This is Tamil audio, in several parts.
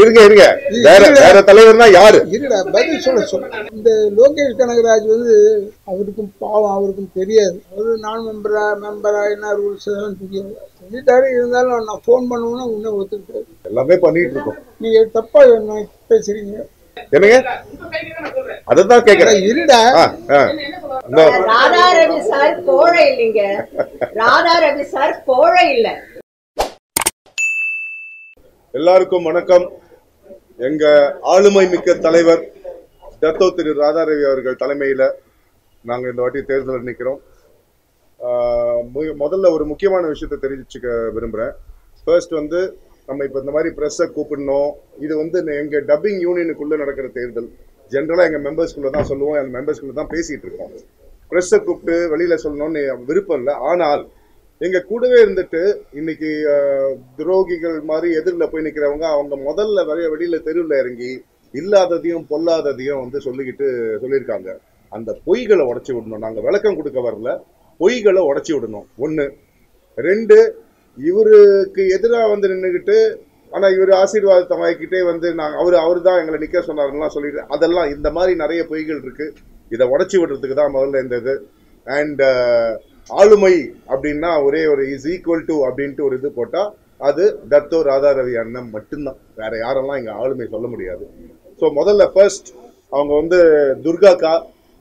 இருங்க இருங்க, வேற வேற தலைவர்னா யாரு? இருடா, பதில் சொல்ல. இந்த லோகேஷ் கனகராஜ் வந்து அவருக்கும் பாவம், அவருக்கும் தெரியாது. அவரு நான் மெம்பரா என்ன ரூல்ஸ் எல்லாம் தெரியாது. சொல்லிட்டாரு. இருந்தாலும் நான் போன் பண்ணுவோம்னா உன்ன ஒத்துக்கிட்டாரு. எல்லாமே பண்ணிட்டு இருக்கோம். நீங்க தப்பா என்ன பேசுறீங்க? என்னங்க அததான் கேக்குறேன். இருடா, ராதா ரவி சார் கோழை இல்லைங்க. ராதா ரவி சார் கோழை இல்ல. எல்லாருக்கும் வணக்கம். எங்க ஆளுமை மிக்க தலைவர் டத்தோ திரு ராதா ரவி அவர்கள் தலைமையில நாங்க இந்த வாட்டி தேர்தலில் நிற்கிறோம். முதல்ல ஒரு முக்கியமான விஷயத்தை தெரிவிச்சுக்க விரும்புறேன். ஃபர்ஸ்ட் வந்து நம்ம இப்போ இந்த மாதிரி ப்ரெஸ்ஸை கூப்பிடணும். இது வந்து எங்க டப்பிங் யூனியனுக்குள்ள நடக்கிற தேர்தல். ஜென்ரலா எங்க மெம்பர்ஸ்குள்ள தான் சொல்லுவோம், எங்க மெம்பர்ஸ்குள்ள தான் பேசிட்டு இருக்கோம். ப்ரெஸ்ஸை கூப்பிட்டு வெளியில சொல்லணும்னு விருப்பம் இல்லை. ஆனால் எங்க கூடவே இருந்துட்டு இன்னைக்கு துரோகிகள் மாதிரி எதிரில் போய் நிற்கிறவங்க, அவங்க முதல்ல வெளியில தெருவில் இறங்கி இல்லாததையும் பொல்லாததையும் வந்து சொல்லியிருக்காங்க. அந்த பொய்களை உடச்சி விடணும். நாங்கள் விளக்கம் கொடுக்க வரல, பொய்களை உடச்சி விடணும். ஒன்று. ரெண்டு, இவருக்கு எதிராக வந்து நின்றுக்கிட்டு ஆனால் இவர் ஆசீர்வாதத்தை வாங்கிக்கிட்டே வந்து அவரு தான் எங்களை நிற்க சொன்னாருலாம் சொல்லிட்டு, அதெல்லாம் இந்த மாதிரி நிறைய பொய்கள் இருக்கு. இதை உடச்சி விடுறதுக்கு தான் முதல்ல இந்த இது. அண்ட் ஆளுமை அப்படின்னா ஒரே ஒரு இஸ் ஈக்குவல் டு அப்படின்ட்டு ஒரு இது போட்டால் அது டத்தோ ராதா ரவி அண்ணன் மட்டும்தான். வேற யாரெல்லாம் இங்கே ஆளுமை சொல்ல முடியாது. ஸோ முதல்ல ஃபர்ஸ்ட் அவங்க வந்து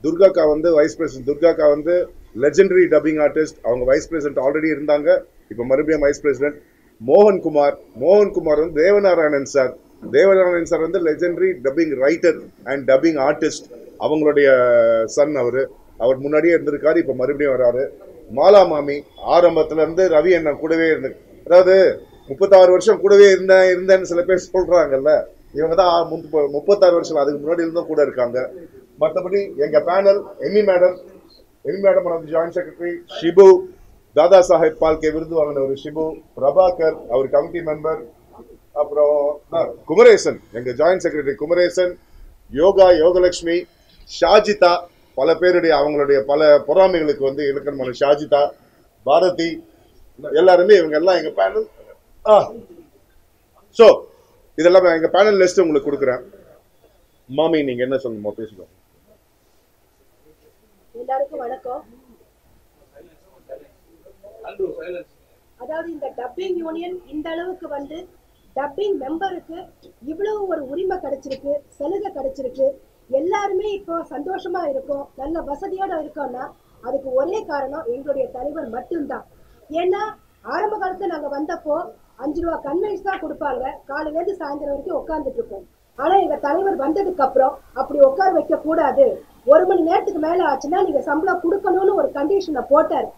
துர்காக்கா வந்து வைஸ் பிரசிடென்ட். துர்காக்கா வந்து லெஜெண்டரி டப்பிங் ஆர்டிஸ்ட். அவங்க வைஸ் பிரசிடென்ட் ஆல்ரெடி இருந்தாங்க, இப்போ மறுபடியும் வைஸ் பிரசிடென்ட். மோகன்குமார் வந்து தேவநாராயணன் சார் வந்து legendary dubbing writer and dubbing artist. அவங்களுடைய சன் அவர் முன்னாடியே இருந்திருக்காரு, இப்போ மறுபடியும் வராரு. மாலா மாமி ஆரம்பத்துல இருந்து ரவி அண்ணன் கூடவே இருந்து, அதாவது 36 வருஷம் கூடவே இருந்தேன்னு சில பேர் சொல்றாங்கல்ல, இவங்க தான் 36 வருஷம் அதுக்கு முன்னாடி இருந்தும் கூட இருக்காங்க. மற்றபடி எங்க panel Amy madam joint secretary, Shibu, Dada Saheb Phalke விருது வாங்கின ஒரு ஷிபு, பிரபாகர் அவர் கமிட்டி மெம்பர், அப்புறம் குமரேசன் எங்க ஜாயிண்ட் செக்ரட்டரி குமரேசன், யோகலட்சுமி, ஷாஜிதா, பல பேருடைய அவங்களுடைய பல பொறாமைகளுக்கு வந்து இலக்கணமான ஷாஜிதா, பாரதி, எல்லாருமே இவங்க எல்லாம் எங்க பேனல். சோ இதெல்லாம் எங்க பேனல் லிஸ்ட் உங்களுக்கு கொடுக்குறேன். மாமி நீங்க என்ன சொல்லணுமோ பேசுவோம். எல்லாருக்கும் வணக்கம். அதாவது இந்த டப்பிங் யூனியன் இந்த அளவுக்கு வந்து டப்பிங் மெம்பருக்கு இவ்வளவு ஒரு உரிமை கிடைச்சிருக்கு, சலுகை கிடைச்சிருக்கு, எல்லாருமே இப்போ சந்தோஷமா இருக்கும், நல்ல வசதியோட இருக்கோம்னா அதுக்கு ஒரே காரணம் எங்களுடைய தலைவர் மட்டும்தான். ஏன்னா ஆரம்ப காலத்துல நாங்க வந்தப்போ 5 ரூபா கன்வென்ஸ் தான் கொடுப்பாங்க, காலையில இருந்து சாயந்தரம் வரைக்கும் உட்கார்ந்துட்டு இருக்கோம். ஆனா எங்க தலைவர் வந்ததுக்கு அப்புறம் அப்படி உட்கார வைக்க கூடாது, 1 மணி நேரத்துக்கு மேல ஆச்சுன்னா நீங்க சம்பளம் கொடுக்கணும்னு ஒரு கண்டிஷனை போட்டாரு.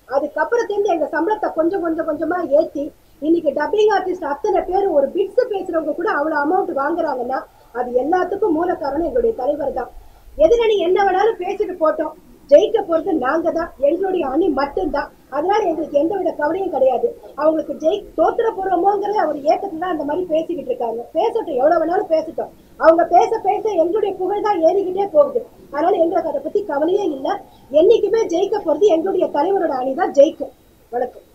அதுக்கப்புறத்துல எங்க சம்பளத்தை கொஞ்சமா ஏத்தி இன்னைக்கு டப்பிங் ஆர்டிஸ்ட் அத்தனை பேர் ஒரு பிட்ஸ் பேசுறவங்க கூட அவ்வளவு அமௌண்ட் வாங்குறாங்கன்னா அது எல்லாத்துக்கும் மூல காரணம் எங்களுடைய தலைவர் தான். எதிரணி என்ன வேணாலும் பேசிட்டு போட்டோம், ஜெயிக்க போறது நாங்க தான், எங்களுடைய அணி மட்டும்தான். அதனால எங்களுக்கு எந்தவித கவலையும் கிடையாது. அவங்களுக்கு தோத்துற போறோமோங்கிறத அவர் ஏக்கத்துல அந்த மாதிரி பேசிக்கிட்டு இருக்காங்க. பேசட்டும், எவ்வளவு வேணாலும் பேசட்டும். அவங்க பேச எங்களுடைய புகழ் தான் ஏறிக்கிட்டே போகுது. அதனால எங்களுக்கு அதை பத்தி கவலையே இல்லை. என்னைக்குமே ஜெயிக்க போறது எங்களுடைய தலைவரோட அணி தான் ஜெயிக்கும். வணக்கம்.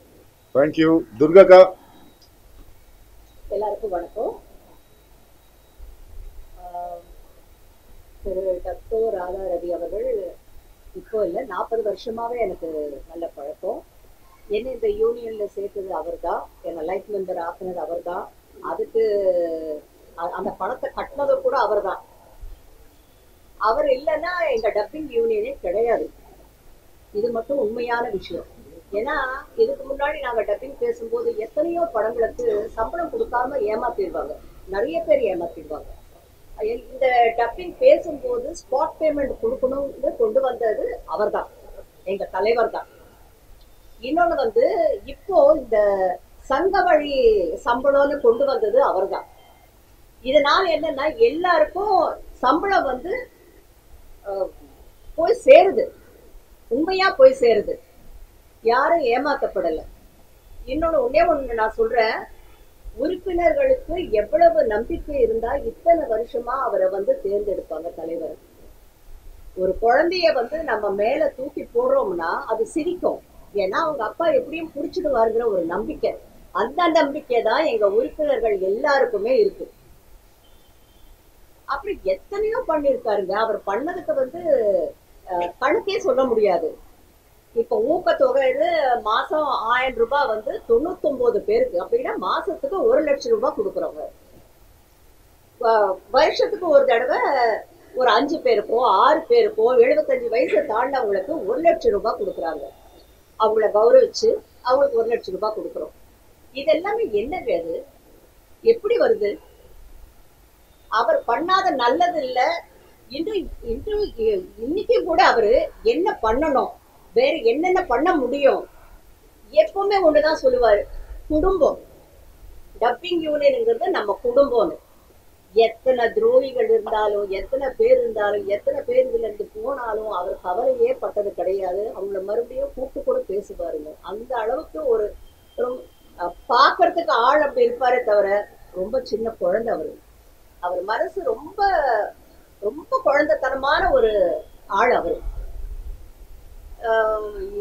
தேங்க்யூ. துர்காக்கா. எல்லாருக்கும் வணக்கம். திரு டத்தோ ராதா ரவி அவர்கள் இப்போ இல்லை 40 வருஷமாவே எனக்கு நல்ல பழக்கம். என்ன இந்த யூனியன்ல சேர்த்தது அவர் தான், என்னை லைஃப் மெம்பர் ஆக்குனது அவர் தான், அதுக்கு அந்த பணத்தை கட்டினது கூட அவர் தான். அவர் இல்லைன்னா எங்க டப்பிங் யூனியனே கிடையாது. இது மட்டும் உண்மையான விஷயம். ஏன்னா இதுக்கு முன்னாடி நாங்க டப்பிங் பேசும்போது எத்தனையோ படங்களுக்கு சம்பளம் கொடுக்காம ஏமாத்திடுவாங்க, நிறைய பேர் ஏமாத்திடுவாங்க. இந்த டப்பிங் பேசும்போது ஸ்பாட் பேமெண்ட் கொடுக்கணும்னு கொண்டு வந்தது அவர் தான், எங்க தலைவர் தான். இன்னொன்னு வந்து இப்போ இந்த சங்க வழி சம்பளம்னு கொண்டு வந்தது அவர் தான். இதனால என்னன்னா எல்லாருக்கும் சம்பளம் வந்து போய் சேருது, உண்மையா போய் சேருது, யாரும் ஏமாத்தப்படலை. ஒன்னே ஒண்ணு நான் சொல்றேன், உறுப்பினர்களுக்கு எவ்வளவு நம்பிக்கை இருந்தா இத்தனை வருஷமா அவரை வந்து தேர்ந்தெடுப்பாங்க தலைவர். ஒரு குழந்தைய வந்து நம்ம மேல தூக்கி போடுறோம்னா அது சிரிக்கும், ஏன்னா அவங்க அப்பா எப்படியும் புடிச்சிடுவாருங்கிற ஒரு நம்பிக்கை. அந்த நம்பிக்கை தான் எங்க உறுப்பினர்கள் எல்லாருக்குமே இருக்கு. அப்படி எத்தனையோ பண்ணியிருக்காருங்க. அவர் பண்ணதுக்கு வந்து கணக்கே சொல்ல முடியாது. இப்ப ஊக்கத்தொகைன்னு மாசம் 1000 ரூபாய் வந்து 99 பேருக்கு, அப்படின்னா மாசத்துக்கு 1,00,000 ரூபாய் கொடுக்குறவங்க. வருஷத்துக்கு ஒரு தடவை ஒரு 5 பேருக்கோ 6 பேருக்கோ 75 வயசை தாண்டவங்களுக்கு 1,00,000 ரூபாய் கொடுக்குறாங்க. அவங்கள கௌரவிச்சு அவங்களுக்கு 1,00,000 ரூபாய் கொடுக்குறோம். இதெல்லாமே என்னங்க அது? எப்படி வருது? அவர் பண்ணாத நல்லது இல்ல. இன்னைக்கும் கூட அவரு என்ன பண்ணணும், வேற என்னென்ன பண்ண முடியும், எப்பவுமே ஒண்ணுதான் சொல்லுவாரு, குடும்பம். டப்பிங் யூனியன்ங்கிறது நம்ம குடும்பம்னு. எத்தனை துரோகிகள் இருந்தாலும், எத்தனை பேர் இருந்தாலும், எத்தனை பேர் இதுல இருந்து போனாலும் அவர் கவலையே பட்டது கிடையாது. அவங்கள மறுபடியும் கூப்பிட்டு கூட பேசுவாருங்க. அந்த அளவுக்கு ஒரு பாக்குறதுக்கு ஆள் அப்படி இருப்பாரே தவிர ரொம்ப சின்ன குழந்தை அவரு. அவர் மனசு ரொம்ப ரொம்ப குழந்தைத்தனமான ஒரு ஆள் அவரு.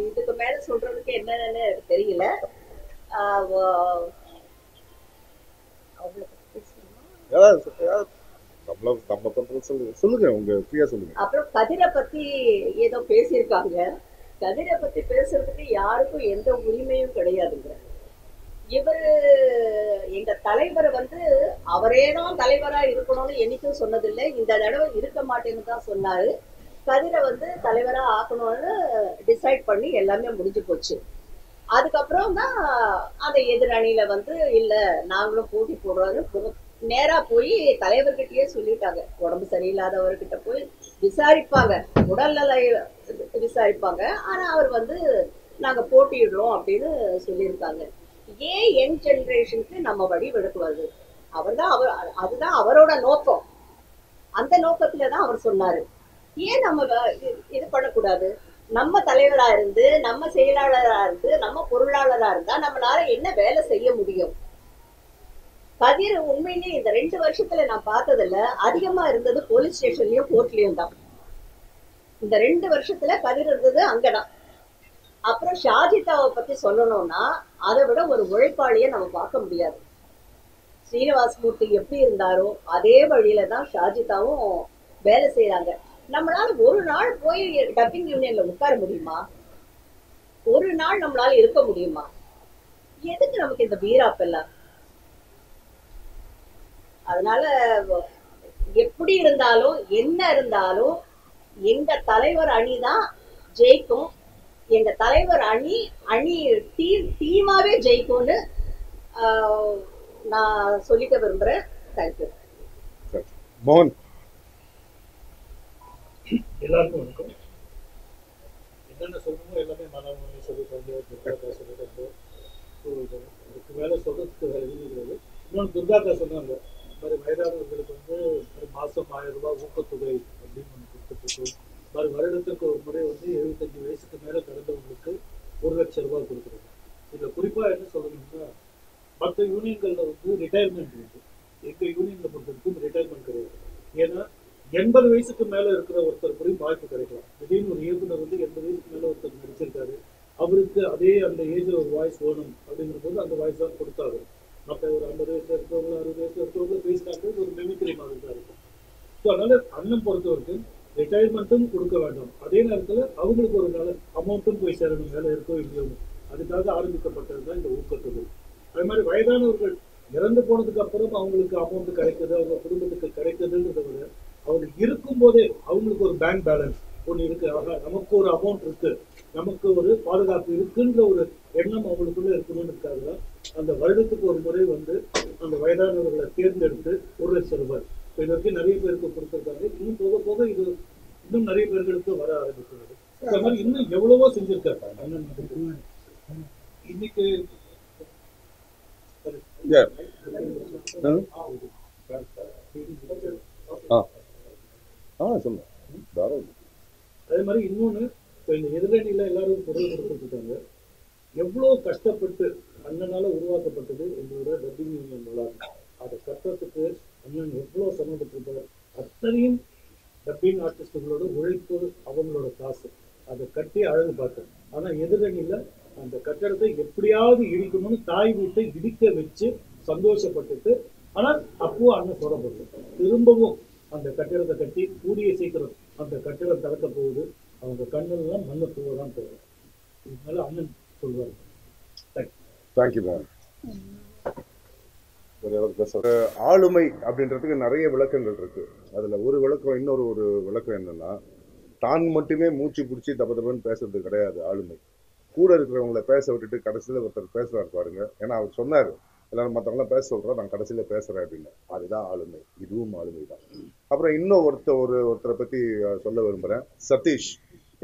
இதுக்கு மேல சொல்றதுக்கு என்னன்னு தெரியல. அப்புறம் கதிரை பத்தி ஏதோ பேசியிருக்காங்க. கதிரை பத்தி பேசுறதுக்கு யாருக்கும் எந்த உரிமையும் கிடையாதுங்க. இவரு எங்க தலைவர் வந்து அவரேதான் தலைவரா இருக்கணும்னு என்னைக்கும் சொன்னதில்லை. இந்த தடவை இருக்க மாட்டேன்னு தான் சொன்னாரு. கதிரை வந்து தலைவரா ஆக்கணும்னு டிசைட் பண்ணி எல்லாமே முடிஞ்சு போச்சு. அதுக்கப்புறம் தான் அந்த எதிரணியில வந்து இல்ல நாங்களும் போட்டி போடுறோம்னு நேரா போய் தலைவர்கிட்டயே சொல்லிட்டாங்க. உடம்பு சரியில்லாதவர்கிட்ட போய் விசாரிப்பாங்க, உடல்நல விசாரிப்பாங்க. ஆனா அவர் வந்து நாங்க போட்டியிடுறோம் அப்படின்னு சொல்லியிருக்காங்க. ஏன் யங் ஜெனரேஷனுக்கு நம்ம வழி விடுக்குவது? அதுதான் அவரோட நோக்கம். அந்த நோக்கத்துலதான் அவர் சொன்னாரு. ஏன் நம்ம இது பண்ணக்கூடாது? நம்ம தலைவரா இருந்து, நம்ம செயலாளரா இருந்து, நம்ம பொருளாளரா இருந்தா நம்மளால என்ன வேலை செய்ய முடியும்? கதிர் உண்மையிலேயே இந்த 2 வருஷத்துல நான் பார்த்ததுல அதிகமா இருந்தது போலீஸ் ஸ்டேஷன்லயும் கோர்ட்லயும் தான். இந்த 2 வருஷத்துல கதிர் இருந்தது அங்கதான். அப்புறம் ஷாஜிதாவை பத்தி சொல்லணும்னா அதை விட ஒரு உழைப்பாளியை நம்ம பார்க்க முடியாது. ஸ்ரீனிவாசமூர்த்தி எப்படி இருந்தாரோ அதே வழியில தான் ஷாஜிதாவும் வேலை செய்யறாங்க. நம்மளால ஒரு நாள் போய் டப்பிங் யூனியன்ல உட்கார முடியுமா? ஒரு நாள் நம்மளால இருக்க முடியுமா? எதுக்கு நமக்கு இந்த வீராப்பெல்லாம்? அதனால எப்படி இருந்தாலும் என்ன இருந்தாலும் எங்க தலைவர் அணிதான் ஜெயிக்கும். எங்க தலைவர் அணி டீமாவே ஜெயிக்கும்னு நான் சொல்லிக்க விரும்புறேன். தேங்க்யூ. மோகன். எல்லாருக்கும் வணக்கம். என்னென்ன சொல்லணுமோ எல்லாமே மனமொழி சொல்லிட்டாங்க, சொல்லிட்டாங்க. இதுக்கு மேல சொல்றதுக்கு வேற எழுதுகிறது. இன்னொன்று துர்காக்கா சொன்னாங்க, மாதிரி வயதானவர்களுக்கு வந்து மாசம் 1000 ரூபாய் ஊக்கத்தொகை அப்படின்னு ஒன்று கொடுத்துட்டு மாதிரி வருடத்துக்கு ஒரு முறை வந்து 75 வயசுக்கு மேல கடந்தவங்களுக்கு 1,00,000 ரூபாய் கொடுக்குறாங்க. இதுல குறிப்பா என்ன சொல்லணும்னா, மற்ற யூனியன்கள்ல வந்து ரிட்டையர்மெண்ட் இருக்கு. எங்க யூனியன்ல பொறுத்தவரைக்கும் ரிட்டையர்மெண்ட் கிடையாது. ஏன்னா 80 வயசுக்கு மேல இருக்கிற ஒருத்தர் கூட வாய்ப்பு கிடைக்கலாம். திடீர்னு ஒரு இயக்குனர் வந்து 80 வயசுக்கு மேல ஒருத்தர் நடிச்சிருக்காரு, அவருக்கு அதே அந்த ஏஜ்ல ஒரு வாய்ஸ் வேணும் அப்படிங்கிற போது அந்த வாய்ஸ் தான் கொடுத்தாரு. மற்ற ஒரு 50 வயசுல இருக்கவங்க 60 வயசுல இருக்கவங்க பேசினாங்க, ஒரு மிமிக்ரி மாதிரி தான் இருக்கும். ஸோ அதனால அண்ணன் பொறுத்த வரைக்கும் ரிட்டையர்மெண்ட்டும் கொடுக்க வேண்டாம், அதே நேரத்துல அவங்களுக்கு ஒரு நல்ல அமௌண்ட்டும் போய் சேரணும், வேலை இருக்கோ இல்லையோ. அதுக்காக ஆரம்பிக்கப்பட்டது தான் இந்த ஊக்கத்தொகை. அது மாதிரி வயதானவர்கள் இறந்து போனதுக்கு அப்புறம் அவங்களுக்கு அமௌண்ட் கிடைக்குது, அவங்க குடும்பத்துக்கு கிடைக்குதுன்றத விட அவங்க இருக்கும் போதே அவங்களுக்கு ஒரு பேங்க் பேலன்ஸ் ஒன்று இருக்கு. ஆக நமக்கு ஒரு அமௌண்ட் இருக்கு, நமக்கு ஒரு பாதுகாப்பு இருக்குன்ற ஒரு எண்ணம் அவங்களுக்குள்ள இருக்கணும்னுக்காக தான் அந்த வருடத்துக்கு ஒரு முறை வந்து அந்த வயதானவர்களை தேர்ந்தெடுத்து 1,00,000 ரூபாய் இது வரைக்கும் நிறைய பேருக்கு கொடுத்துருக்காங்க. இன்னும் போக போக இது இன்னும் நிறைய பேர்களுக்கு வர ஆரம்பிக்கிறது. இந்த மாதிரி இன்னும் எவ்வளவோ செஞ்சிருக்காரு அண்ணன். இன்னைக்கு அதே மாதிரி இன்னொன்னு, இந்த எதிரணியில எல்லாரும் குரல் கொடுத்துருக்காங்க. எவ்வளவு கஷ்டப்பட்டு அண்ணனால உருவாக்கப்பட்டது எங்களோட டப்பிங் யூனியன் விளையாட்டு. அதை கட்டுறதுக்கு அண்ணன் எவ்வளவு சம்மந்தப்பட்டிருப்பார். அத்தனையும் டப்பிங் ஆர்டிஸ்டுகளோட உழைப்பு, அவங்களோட காசு. அதை கட்டி அழகு பார்த்தேன். ஆனா எதிரணியில அந்த கட்டடத்தை எப்படியாவது இடிக்கணும்னு தாய் வீட்டை இடிக்க வச்சு சந்தோஷப்பட்டுட்டு, ஆனால் அப்போ அண்ணன் சொல்லப்பட்டு திரும்பவும் அந்த கட்டிடத்தை கட்டி கூடிய சீக்கிரம் அந்த கட்டிடம் திறக்க போகுது. அவங்க கண்ணெல்லாம் மண்ணு போகதான் போகும். இதனால அண்ணன் சொல்வார். Thank you ma'am. ஆளுமை அப்படின்றதுக்கு நிறைய விளக்கங்கள் இருக்கு. அதுல ஒரு விளக்கம், இன்னொரு விளக்கம் என்னன்னா, தான் மட்டுமே மூச்சு பிடிச்சி தப்பன்னு பேசுறது கிடையாது ஆளுமை. கூட இருக்கிறவங்களை பேச விட்டுட்டு கடைசியில் ஒருத்தர் பேசுறாரு பாருங்க. ஏன்னா அவர் சொன்னாரு, எல்லாரும் மற்றவங்களாம் பேச சொல்றோம், நான் கடைசியில பேசுறேன் அப்படின்னு. அதுதான் ஆளுமை. இதுவும் ஆளுமை தான். அப்புறம் இன்னும் ஒருத்தரை பத்தி சொல்ல விரும்புறேன், சதீஷ்.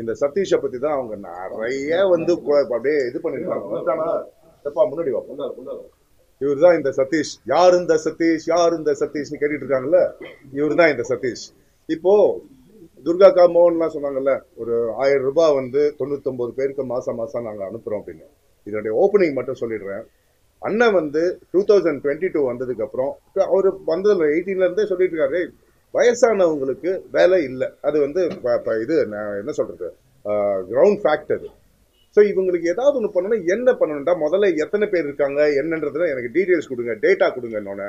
இந்த சதீஷை பத்தி தான் அவங்க நிறைய அப்படியே இது பண்ணிருக்காங்க. முன்னாடி வாப்பா. இவர் தான் இந்த சதீஷ். யார் இந்த சதீஷ், யார் இந்த சதீஷ்னு கேட்டுட்டு இருக்காங்கல்ல, இவர் தான் இந்த சதீஷ். இப்போ துர்கா மோகன்லாம் சொன்னாங்கல்ல, ஒரு 1000 ரூபாய் 99 பேருக்கு மாசம் நாங்க அனுப்புறோம் அப்படின்னு. இதனுடைய ஓப்பனிங் மட்டும் சொல்லிடுறேன். அண்ணன் 2022 வந்ததுக்கு அப்புறம் அவரு வந்ததுல 18ல இருந்தே சொல்லிட்டு இருக்காரு, வயசானவங்களுக்கு வேலை இல்லை. அது இது நான் என்ன சொல்றது, கிரவுண்ட் ஃபேக்ட் அது. ஸோ இவங்களுக்கு ஏதாவது ஒன்று பண்ணணும். என்ன பண்ணணும்டா, முதல்ல எத்தனை பேர் இருக்காங்க என்னன்றதுல எனக்கு டீட்டெயில்ஸ் கொடுங்க, டேட்டா கொடுங்க. இன்னொன்னு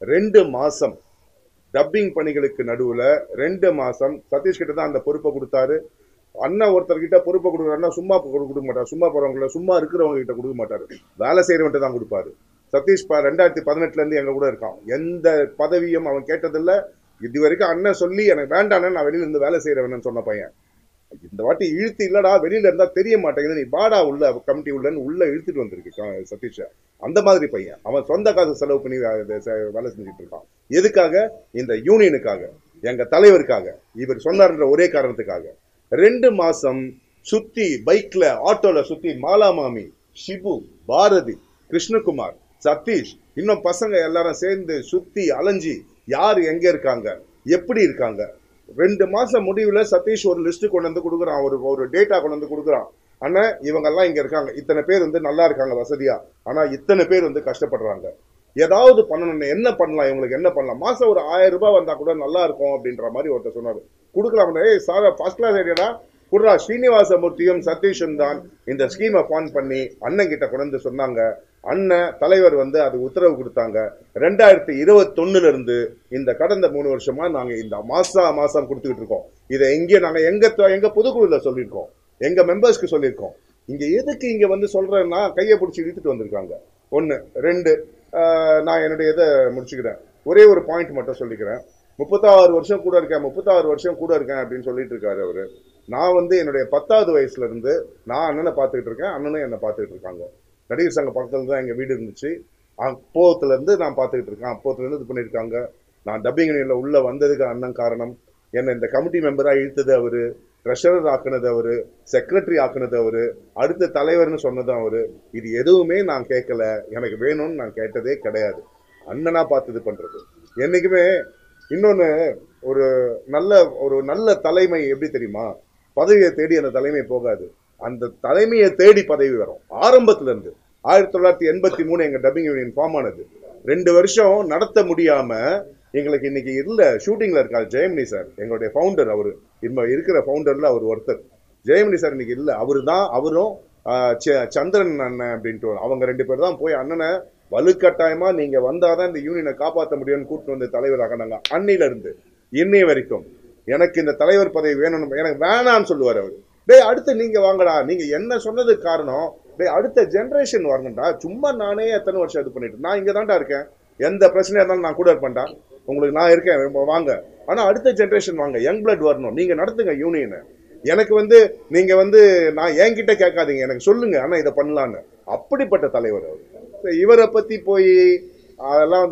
2 மாசம் டப்பிங் பணிகளுக்கு நடுவில் 2 மாசம் சதீஷ் கிட்ட தான் அந்த பொறுப்பை கொடுத்தாரு. அண்ணன் ஒருத்தர்கிட்ட பொறுப்பை கொடுக்குறாருன்னா சும்மா கொடுக்க மாட்டார். சும்மா போறவங்கள, சும்மா இருக்கிறவங்க கிட்ட கொடுக்க மாட்டாரு, வேலை செய்யறவன்ட்டு தான் கொடுப்பாரு. சதீஷ் 2018 இருந்து எங்க கூட இருக்கான். எந்த பதவியும் அவன் கேட்டதில்லை. இது வரைக்கும் அண்ணன் சொல்லி எனக்கு வேண்டானே, நான் வெளியில இருந்து வேலை செய்யறவன்னு சொன்ன பையன். இந்த வாட்டி இழுத்து, இல்லடா வெளியில இருந்தா தெரிய மாட்டேங்குது, நீ பாடா உள்ள கமிட்டி உள்ள இழுத்துட்டு வந்திருக்கு சதீஷ. அந்த மாதிரி பையன். அவன் சொந்த காசு செலவு பண்ணி வேலை செஞ்சுட்டு இருக்கான். எதுக்காக? இந்த யூனியனுக்காக, எங்க தலைவருக்காக. இவர் சொன்னார்ன்ற ஒரே காரணத்துக்காக 2 மாசம் சுத்தி, பைக்ல ஆட்டோல சுத்தி, மாலாமாமி, ஷிபு, பாரதி, கிருஷ்ணகுமார், சதீஷ், இன்னும் பசங்க எல்லாரும் சேர்ந்து சுத்தி அலைஞ்சி யார் எங்க இருக்காங்க, எப்படி இருக்காங்க. 2 மாசம் முடிவுல சதீஷ் ஒரு லிஸ்ட் கொண்டு கொடுக்குறான், ஒரு டேட்டா கொண்டு கொடுக்குறான். ஆனா இவங்க எல்லாம் இங்க இருக்காங்க, இத்தனை பேர் நல்லா இருக்காங்க வசதியா, ஆனா இத்தனை பேர் கஷ்டப்படுறாங்க. ஏதாவது பண்ணணும், என்ன பண்ணலாம், இவங்களுக்கு என்ன பண்ணலாம். மாசம் ஒரு 1000 ரூபாய் வந்தா கூட நல்லா இருக்கும் அப்படின்ற மாதிரி ஒருத்தர் சொன்னாரு. கொடுக்கலாம். சார் ஃபர்ஸ்ட் கிளாஸ் ஐடியாடா குர்ரா. ஸ்ரீனிவாசமூர்த்தியும் சதீஷும் தான் இந்த ஸ்கீமை ஃபான் பண்ணி அண்ணன் கிட்ட கொண்டு சொன்னாங்க. அண்ணன் தலைவர் அது உத்தரவு கொடுத்தாங்க. 2021 இருந்து இந்த கடந்த 3 வருஷமா நாங்க இந்த மாசம் கொடுத்துக்கிட்டு இருக்கோம். இதை நாங்க எங்க பொதுக்குழுல சொல்லியிருக்கோம், எங்க மெம்பர்ஸ்க்கு சொல்லியிருக்கோம். இங்க எதுக்கு இங்க சொல்றேன்னா, கையை பிடிச்சி இழுத்துட்டு வந்திருக்காங்க. 1 2 நான் என்னுடைய இதை முடிச்சுக்கிறேன். ஒரே ஒரு பாயிண்ட் மட்டும் சொல்லிக்கிறேன். 36 வருஷம் கூட இருக்கேன், 36 வருஷம் கூட இருக்கேன் அப்படின்னு சொல்லிட்டு இருக்காரு அவரு. நான் என்னுடைய 10வது வயசுல இருந்து நான் அண்ணனை பார்த்துக்கிட்டு இருக்கேன், அண்ணனும் என்னை பார்த்துக்கிட்டு இருக்காங்க. நடிகர் சங்க பக்கத்துல தான் எங்க வீடு இருந்துச்சு. அப்போத்துல இருந்து நான் பார்த்துக்கிட்டு இருக்கேன். அப்போத்துல இருந்து இது பண்ணியிருக்காங்க. நான் டப்பிங் யூனியன்ல உள்ள வந்ததுக்கு அண்ணன் காரணம். என்னை இந்த கமிட்டி மெம்பரா இழுத்தது அவரு, ட்ரெஷரர் ஆக்குனது அவரு, செக்ரட்டரி ஆக்குனது அவரு, அடுத்த தலைவர்னு சொன்னது அவரு. இது எதுவுமே நான் கேட்கல, எனக்கு வேணும்னு நான் கேட்டதே கிடையாது. அண்ணனா பார்த்து இது பண்றது. என்னைக்குமே இன்னொன்னு, ஒரு நல்ல தலைமை எப்படி தெரியுமா, பதவியை தேடி அந்த தலைமை போகாது, அந்த தலைமையை தேடி பதவி வரும். ஆரம்பத்துல இருந்து 1983 எங்க டப்பிங் யூனியன் ஃபார்ம் ஆனது. 2 வருஷம் நடத்த முடியாம எங்களுக்கு இன்னைக்கு இல்ல, ஷூட்டிங்ல இருக்காரு ஜெயமணி சார், எங்களுடைய ஃபவுண்டர். அவரு இப்ப இருக்கிற ஃபவுண்டர்ல அவர் ஒருத்தர். ஜெயமணி சார் இன்னைக்கு இல்ல, அவரும் சந்திரன் அண்ணன் அப்படின்ட்டு அவங்க 2 பேர் தான் போய் அண்ணனை வலுக்கட்டாயமா நீங்க வந்தாதான் இந்த யூனியனை காப்பாற்ற முடியும்னு கூப்பிட்டு வந்து தலைவராக நாங்க. அன்னில இருந்து இன்னைய வரைக்கும் எனக்கு இந்த தலைவர் பதவி வேணும், எனக்கு வேணான்னு சொல்லுவார் அவரு. டேய் அடுத்து நீங்க வாங்கடா, நீங்க என்ன சொன்னதுக்கு காரணம், டேய் அடுத்த ஜென்ரேஷன் வரணும்டா. சும்மா நானே எத்தனை வருஷம் இது பண்ணிட்டு, நான் இங்க தான்டா இருக்கேன், எந்த பிரச்சனையா இருந்தாலும் நான் கூட இருப்பேன்டா, உங்களுக்கு நான் இருக்கேன் வாங்க. ஆனா அடுத்த ஜென்ரேஷன் வாங்க, யங் பிளட் வரணும், நீங்க நடத்துங்க யூனியனை. எனக்கு நீங்க நான் என்கிட்ட கேட்காதீங்க, எனக்கு சொல்லுங்க, ஆனா இதை பண்ணலான்னு. அப்படிப்பட்ட தலைவர் அவர். இவரை பத்தி போய் அதெல்லாம்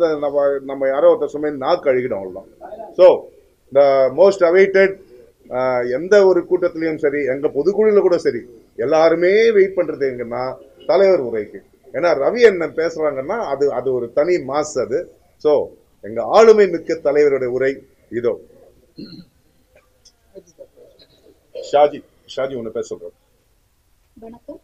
நம்ம யாரோ ஒருத்தர் சும்மா நாக்கு கழுகிடும் அவ்வளவுதான். ஸோ த மோஸ்ட் அவைட்டட், எந்த ஒரு கூட்டத்திலையும் சரி, எங்க பொதுக்குழுல கூட சரி, எல்லாருமே வெயிட் பண்றது எங்கன்னா தலைவர் உரைக்கு. ஏன்னா ரவி என்ன பேசுறாங்கன்னா அது ஒரு தனி மாஸ் அது. ஸோ எங்க ஆளுமை மிக்க தலைவருடைய உரை இதோ. ஷாஜி ஒண்ணு பேச சொல்றேன். வணக்கம்.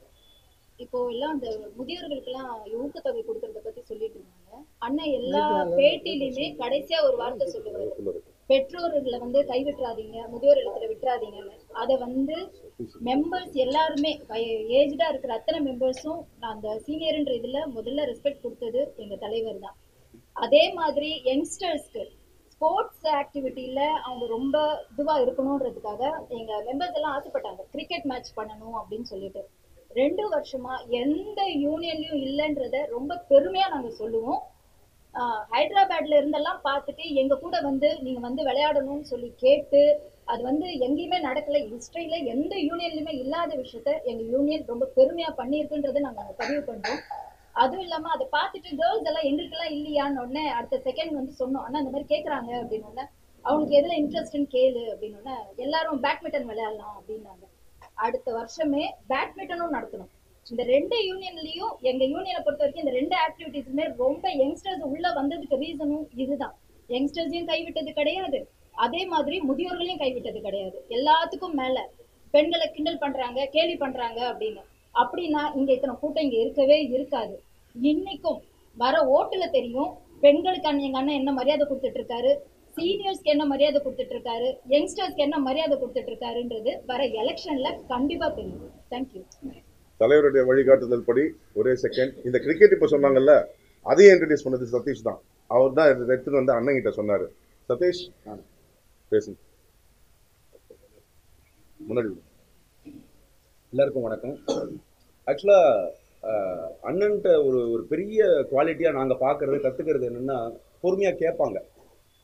இப்போ எல்லாம் அந்த முதியோர்களுக்கு எல்லாம் ஊக்கத்தொகை கொடுக்கறத பத்தி சொல்லிட்டு இருந்தாங்க. அண்ணன் எல்லா பேட்டியிலுமே கடைசியா ஒரு வார்த்தை சொல்லுவாரு, பெற்றோர்களை கைவிட்டுறாதீங்க, முதியோர் இடத்துல விட்டுறாதீங்கன்னு. அதை மெம்பர்ஸ் எல்லாருமே ஏஜ்டா இருக்கிற அத்தனை மெம்பர்ஸும் அந்த சீனியர்ன்ற இதுல முதல்ல ரெஸ்பெக்ட் கொடுத்தது எங்க தலைவர் தான். அதே மாதிரி யங்ஸ்டர்ஸ்க்கு ஸ்போர்ட்ஸ் ஆக்டிவிட்டியில அவங்க ரொம்ப இதுவா இருக்கணும்ன்றதுக்காக எங்க மெம்பர்ஸ் எல்லாம் ஆசைப்பட்டாங்க கிரிக்கெட் மேட்ச் பண்ணணும் அப்படின்னு சொல்லிட்டு. 2 வருஷமா எந்த யூனியன்லயும் இல்லைன்றத ரொம்ப பெருமையா நாங்க சொல்லுவோம். ஹைதராபாத்ல இருந்தெல்லாம் பார்த்துட்டு எங்க கூட வந்து நீங்க வந்து விளையாடணும்னு சொல்லி கேட்டு அது வந்து எங்கேயுமே நடக்கல. ஹிஸ்டரியில எந்த யூனியன்லயுமே இல்லாத விஷயத்த எங்க யூனியன் ரொம்ப பெருமையா பண்ணியிருக்குன்றதை நாங்க பதிவு பண்றோம். அதுவும் இல்லாம அதை பார்த்துட்டு கேர்ள்ஸ் எல்லாம் எங்களுக்கெல்லாம் இல்லையான்னு உடனே அடுத்த செகண்ட் வந்து சொன்னோம், ஆனா இந்த மாதிரி கேட்கறாங்க அப்படின்னு உடனே அவனுக்கு எதுல இன்ட்ரெஸ்ட்னு கேளு அப்படின்னு உடனே எல்லாரும் பேட்மிண்டன் விளையாடலாம் அப்படின்னாங்க. அடுத்த வருஷமே பேட்மிண்டனும் நடத்தணும். இந்த 2 யூனியன்லயும் எங்க யூனியனை பொறுத்த வரைக்கும் இந்த 2 ஆக்டிவிட்டிஸுமே ரொம்ப யங்ஸ்டர்ஸ் உள்ள வந்ததுக்கு ரீசனும் இதுதான். யங்ஸ்டர்ஸையும் கைவிட்டது கிடையாது, அதே மாதிரி முதியோர்களையும் கைவிட்டது கிடையாது. எல்லாத்துக்கும் மேல பெண்களை கிண்டல் பண்றாங்க, கேலி பண்றாங்க அப்படின்னு. அப்படின்னா இங்க இத்தனை கூட்டம் இங்க இருக்கவே இருக்காது. இன்னைக்கும் வர ஓட்டுல தெரியும் பெண்களுக்கு எங்க அண்ணன் என்ன மரியாதை கொடுத்துட்டு இருக்காரு, சீனியர்ஸ்க்கு என்ன மரியாதை கொடுத்துட்டு இருக்காரு, யங்ஸ்டர்ஸ்க்கு என்ன மரியாதை கொடுத்துட்டு இருக்காருன்றது வர எலெக்ஷன்ல கண்டிப்பா தெரியும். தேங்க்யூ. தலைவருடைய வழிகாட்டுதல் படி ஒரே செகண்ட் இந்த கிரிக்கெட் இப்போ சொன்னாங்கல்ல, அதையும் இன்ட்ரடியூஸ் பண்ணது சதீஷ் தான். அவர் தான் எடுத்துட்டு வந்து அண்ணன் கிட்ட சொன்னாரு. சதீஷ் பேசுங்க. முன்னாடி எல்லாருக்கும் வணக்கம். ஆக்சுவலாக அண்ணன்ட்ட ஒரு பெரிய குவாலிட்டியாக நாங்கள் பார்க்குறது கற்றுக்கிறது என்னென்னா, பொறுமையாக கேட்பாங்க.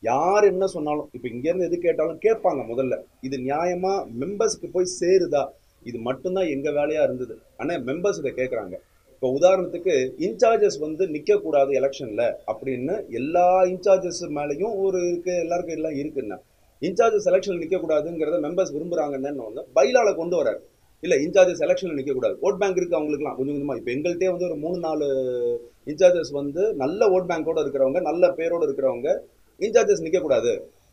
யார் என்ன சொன்னாலும், இப்போ இங்கேருந்து எது கேட்டாலும் கேட்பாங்க. முதல்ல இது நியாயமாக மெம்பர்ஸ்க்கு போய் சேருதா, இது மட்டும்தான் எங்கள் வேலையாக இருந்தது. ஆனால் மெம்பர்ஸ் இதை கேட்குறாங்க. இப்போ உதாரணத்துக்கு இன்சார்ஜஸ் வந்து நிற்கக்கூடாது எலெக்ஷனில் அப்படின்னு எல்லா இன்சார்ஜஸ் மேலேயும் ஒரு இருக்குது, எல்லாருக்கும் எல்லாம் இருக்குன்னா இன்சார்ஜஸ் எலெக்ஷனில் நிற்கக்கூடாதுங்கிறத மெம்பர்ஸ் விரும்புகிறாங்கன்னு ஒன்று பைலாவில் கொண்டு வராரு. இல்லை இன்சார்ஜஸ் எலெக்ஷனில் நிற்கக்கூடாது, ஓட் பேங்க் இருக்குது அவங்களுக்குலாம் கொஞ்சம் கொஞ்சமாக. இப்போ எங்கள்கிட்டே வந்து ஒரு 3-4 இன்சார்ஜஸ் வந்து நல்ல ஓட் பேங்கோடு இருக்கிறவங்க, நல்ல பேரோடு இருக்கிறவங்க இன்சார்ஜஸ் நிற்கக்கூடாது.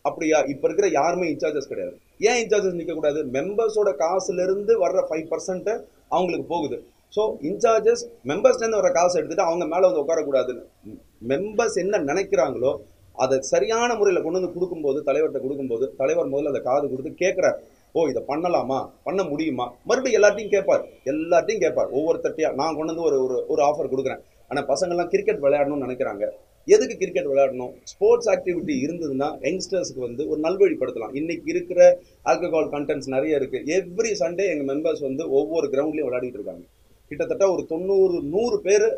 அப்படியா? இப்போ இருக்கிற யாருமே இன்சார்ஜஸ் கிடையாது. ஏன் இன்சார்ஜஸ் நிற்கக்கூடாது? மெம்பர்ஸோட காசுலேருந்து வர்ற 5% அவங்களுக்கு போகுது. ஸோ இன்சார்ஜஸ் மெம்பர்ஸ்லேருந்து வர காசு எடுத்துகிட்டு அவங்க மேலே வந்து உட்காரக்கூடாதுன்னு மெம்பர்ஸ் என்ன நினைக்கிறாங்களோ அதை சரியான முறையில் கொண்டு வந்து கொடுக்கும்போது, தலைவர்கிட்ட கொடுக்கும்போது, தலைவர் முதல்ல அதை காது கொடுத்து கேட்குறாரு. ஓ இதை பண்ணலாமா, பண்ண முடியுமா, மறுபடியும் எல்லாத்தையும் கேட்பார் ஒவ்வொருத்தட்டையா. நான் கொண்டு வந்து ஒரு ஆஃபர் கொடுக்குறேன். ஆனால் பசங்கள்லாம் கிரிக்கெட் விளையாடணும்னு நினைக்கிறாங்க. எதுக்கு கிரிக்கெட் விளையாடணும்? ஸ்போர்ட்ஸ் ஆக்டிவிட்டி இருந்ததுன்னா யங்ஸ்டர்ஸ்க்கு வந்து ஒரு நல்வழிப்படுத்தலாம். இன்னைக்கு இருக்கிற ஆல்கஹால் கண்டென்ட்ஸ் நிறைய இருக்குது. எவ்ரி சண்டே எங்கள் மெம்பர்ஸ் வந்து ஒவ்வொரு கிரவுண்ட்லேயும் விளையாடிட்டு இருக்காங்க. கிட்டத்தட்ட ஒரு 90-100 பேர்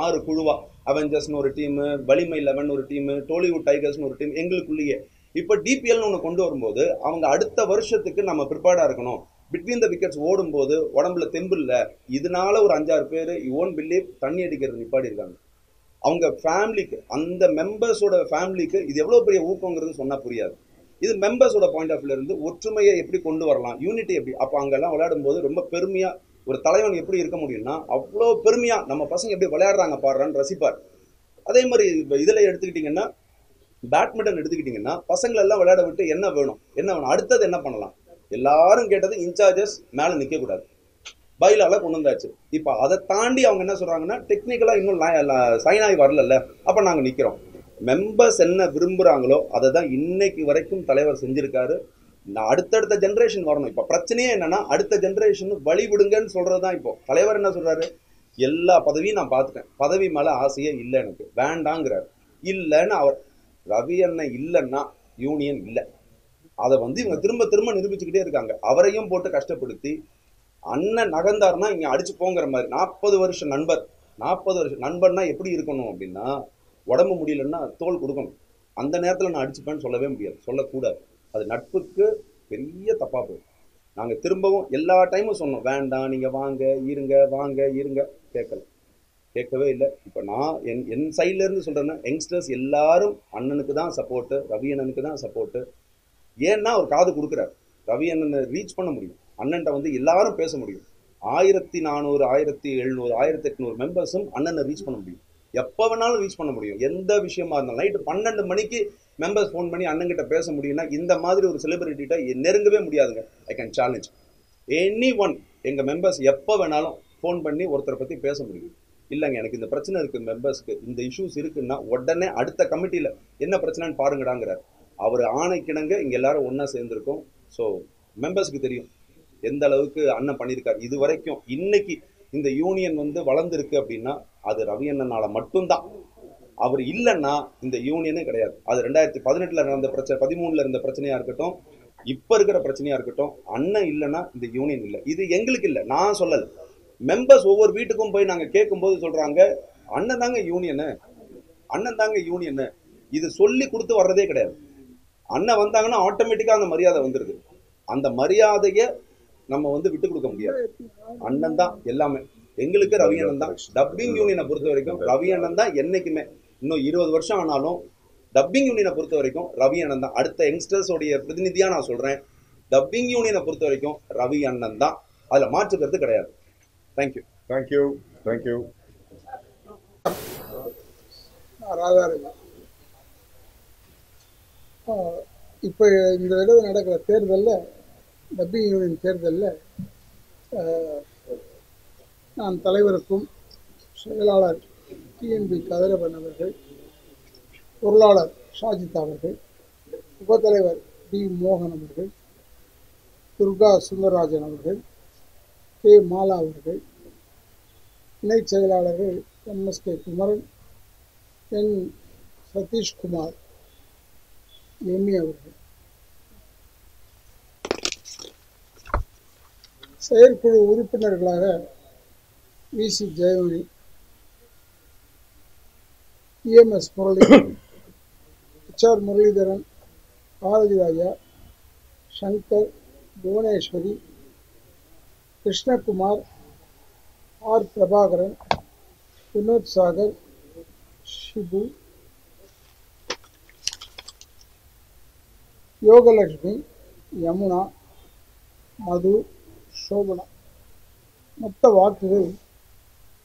6 குழுவா, அவெஞ்சர்ஸ்னு ஒரு டீமு, வலிமை 11 ஒரு டீமு, டோலிவுட் டைகர்ஸ்னு ஒரு டீம் எங்களுக்குள்ளேயே. இப்போ டிபிஎல்னு ஒன்று கொண்டு வரும்போது அவங்க அடுத்த வருஷத்துக்கு நம்ம ப்ரிப்பேர்டாக இருக்கணும். பிட்வீன் த விக்கெட்ஸ் ஓடும்போது உடம்புல தெம்பு இல்லை, இதனால ஒரு 5-6 பேர் யூ ஓன்ட் பிலீவ் தண்ணி அடிக்கிறது நிப்பாடி இருக்காங்க. அவங்க ஃபேமிலிக்கு, அந்த மெம்பர்ஸோட ஃபேமிலிக்கு இது எவ்வளோ பெரிய ஊக்கங்கிறது சொன்னால் புரியாது. இது மெம்பர்ஸோட பாயிண்ட் ஆஃப் வியூல இருந்து ஒற்றுமையை எப்படி கொண்டு வரலாம், யூனிட்டி எப்படி. அப்போ அங்கெல்லாம் விளையாடும் போது ரொம்ப பெருமையாக ஒரு தலைவன் எப்படி இருக்க முடியும்னா, அவ்வளோ பெருமையாக நம்ம பசங்க எப்படி விளையாடுறாங்க பாடுறான்னு ரசிப்பார். அதே மாதிரி இப்போ இதில் எடுத்துக்கிட்டிங்கன்னா, பேட்மிண்டன் எடுத்துக்கிட்டிங்கன்னா, பசங்களெல்லாம் விளையாட விட்டு என்ன வேணும் அடுத்தது என்ன பண்ணலாம், எல்லாரும் கேட்டது இன்சார்ஜஸ் மேலே நிற்கக்கூடாது, பைலால கொண்டு வந்தாச்சு. இப்போ அதை தாண்டி அவங்க என்ன சொல்கிறாங்கன்னா, டெக்னிக்கலாக இன்னும் சைன் ஆகி வரல, அப்போ நாங்கள் நிற்கிறோம். மெம்பர்ஸ் என்ன விரும்புகிறாங்களோ அதை தான் இன்னைக்கு வரைக்கும் தலைவர் செஞ்சுருக்காரு. அடுத்தடுத்த ஜென்ரேஷன் வரணும். இப்போ பிரச்சனையே என்னன்னா, அடுத்த ஜென்ரேஷன் வழி விடுங்கன்னு சொல்கிறது தான். இப்போ தலைவர் என்ன சொல்கிறாரு, எல்லா பதவியும் நான் பார்த்துட்டேன், பதவி மேலே ஆசையே இல்லை, எனக்கு வேண்டாங்கிறார். இல்லைன்னு அவர் ரவி அண்ணன் இல்லைன்னா யூனியன் இல்லை. அதை வந்து இவங்க திரும்ப திரும்ப நிரூபிச்சுக்கிட்டே இருக்காங்க. அவரையும் போட்டு கஷ்டப்படுத்தி அண்ணன் நகர்ந்தாருன்னா இங்கே அடிச்சு போங்கிற மாதிரி. 40 வருஷம் நண்பர்னா எப்படி இருக்கணும் அப்படின்னா, உடம்பு முடியலன்னா தோல் கொடுக்கணும். அந்த நேரத்தில் நான் அடிச்சுப்பேன்னு சொல்லவே முடியாது, சொல்லக்கூடாது. அது நட்புக்கு பெரிய தப்பாக போயிடும். நாங்கள் திரும்பவும் எல்லா டைமும் சொன்னோம், வேண்டாம் நீங்கள் வாங்க இருங்க, கேட்கவே இல்லை. இப்போ நான் என் சைட்லேருந்து சொல்கிறேன்னா, யங்ஸ்டர்ஸ் எல்லாரும் அண்ணனுக்கு தான் சப்போர்ட்டு, ரவி அண்ணனுக்கு தான் சப்போர்ட்டு. ஏன்னா அவர் காது கொடுக்குறாரு, ரவி அண்ணனை ரீச் பண்ண முடியும், அண்ணன்ட்ட வந்து எல்லாரும் பேச முடியும். 1400, 1700, 1800 மெம்பர்ஸும் அண்ணனை ரீச் பண்ண முடியும். எப்போ வேணாலும் ரீச் பண்ண முடியும். எந்த விஷயமா இருந்தாலும் நைட்டு 12 மணிக்கு மெம்பர்ஸ் ஃபோன் பண்ணி அண்ணன்கிட்ட பேச முடியும்னா, இந்த மாதிரி ஒரு செலிபிரிட்டிகிட்ட நெருங்கவே முடியாதுங்க. I can challenge any one. எங்கள் மெம்பர்ஸ் எப்போ வேணாலும் ஃபோன் பண்ணி ஒருத்தரை பற்றி பேச முடியும். இல்லைங்க எனக்கு இந்த பிரச்சனை இருக்குது, மெம்பர்ஸ்க்கு இந்த இஷ்யூஸ் இருக்குன்னா உடனே அடுத்த கமிட்டியில் என்ன பிரச்சனைன்னு பாருங்கடாங்கிறார். அவர் ஆணைக்கிணங்க இங்கே எல்லாரும் ஒன்றா சேர்ந்துருக்கோம். ஸோ மெம்பர்ஸ்க்கு தெரியும் எந்த அளவுக்கு அண்ணன் பண்ணியிருக்காரு இது வரைக்கும். இன்னைக்கு இந்த யூனியன் வந்து வளர்ந்துருக்கு அப்படின்னா அது ரவி அண்ணனால மட்டும்தான். அவர் இல்லைன்னா இந்த யூனியனே கிடையாது. அது 2018 நடந்த பிரச்சனை, 13 இருந்த பிரச்சனையா இருக்கட்டும், இப்ப இருக்கிற பிரச்சனையா இருக்கட்டும், அண்ணன் இல்லைன்னா இந்த யூனியன் இல்லை. இது எங்களுக்கு இல்லை, நான் சொல்லல. மெம்பர்ஸ் ஒவ்வொரு வீட்டுக்கும் போய் நாங்க கேட்கும்போது சொல்றாங்க, அண்ணன் தாங்க யூனியனு, அண்ணன் தாங்க யூனியனு. இது சொல்லி கொடுத்து வர்றதே கிடையாது. அண்ணன் வந்தாங்கன்னா ஆட்டோமேட்டிக்கா அந்த மரியாதை வந்துருது. அந்த மரியாதையை நம்ம விட்டு கொடுக்க முடியாது. அண்ணன் தான் எல்லாமே எங்களுக்கு. ரவி அண்ணன் தான். டப்பிங் யூனியனை பொறுத்த வரைக்கும் ரவி அண்ணன் தான் என்னைக்குமே. இன்னும் 20 வருஷம் ஆனாலும் டப்பிங் யூனியனை பொறுத்த வரைக்கும் ரவி அண்ணன் தான். அடுத்த யங்ஸ்டர்ஸோடைய பிரதிநிதியா நான் சொல்றேன், டப்பிங் யூனியனை பொறுத்த வரைக்கும் ரவி அண்ணன் தான். அதுல மாற்றுக்கிறது கிடையாது. தேங்க்யூ. தேங்க்யூ. தேங்க்யூ. இப்போ இந்த தடவை நடக்கிற தேர்தலில், டப்பிங் யூனியன் தேர்தலில் நான் தலைவருக்கும் செயலாளர் டிஎன்பி கதிரவன் அவர்கள், பொருளாளர் ஷாஜித் அவர்கள், உபத்தலைவர் டி மோகன் அவர்கள், துர்கா சுந்தரராஜன் அவர்கள், கே மாலா அவர்கள், இணைச் செயலாளர்கள் எம்எஸ்கே குமரன், என் சதீஷ்குமார், எம்மி அவர்கள், செயற்குழு உறுப்பினர்களாக விசி Jayamani, EMS Muralidharan, HR Muralidharan, Bharathi Raja, Shankar, Bhuvaneswari, Krishnakumar, R Prabhakaran, Vinod Sagar, Shibu, Yogalakshmi, Yamuna, மது, சோபனா. மொத்த வாக்குகள்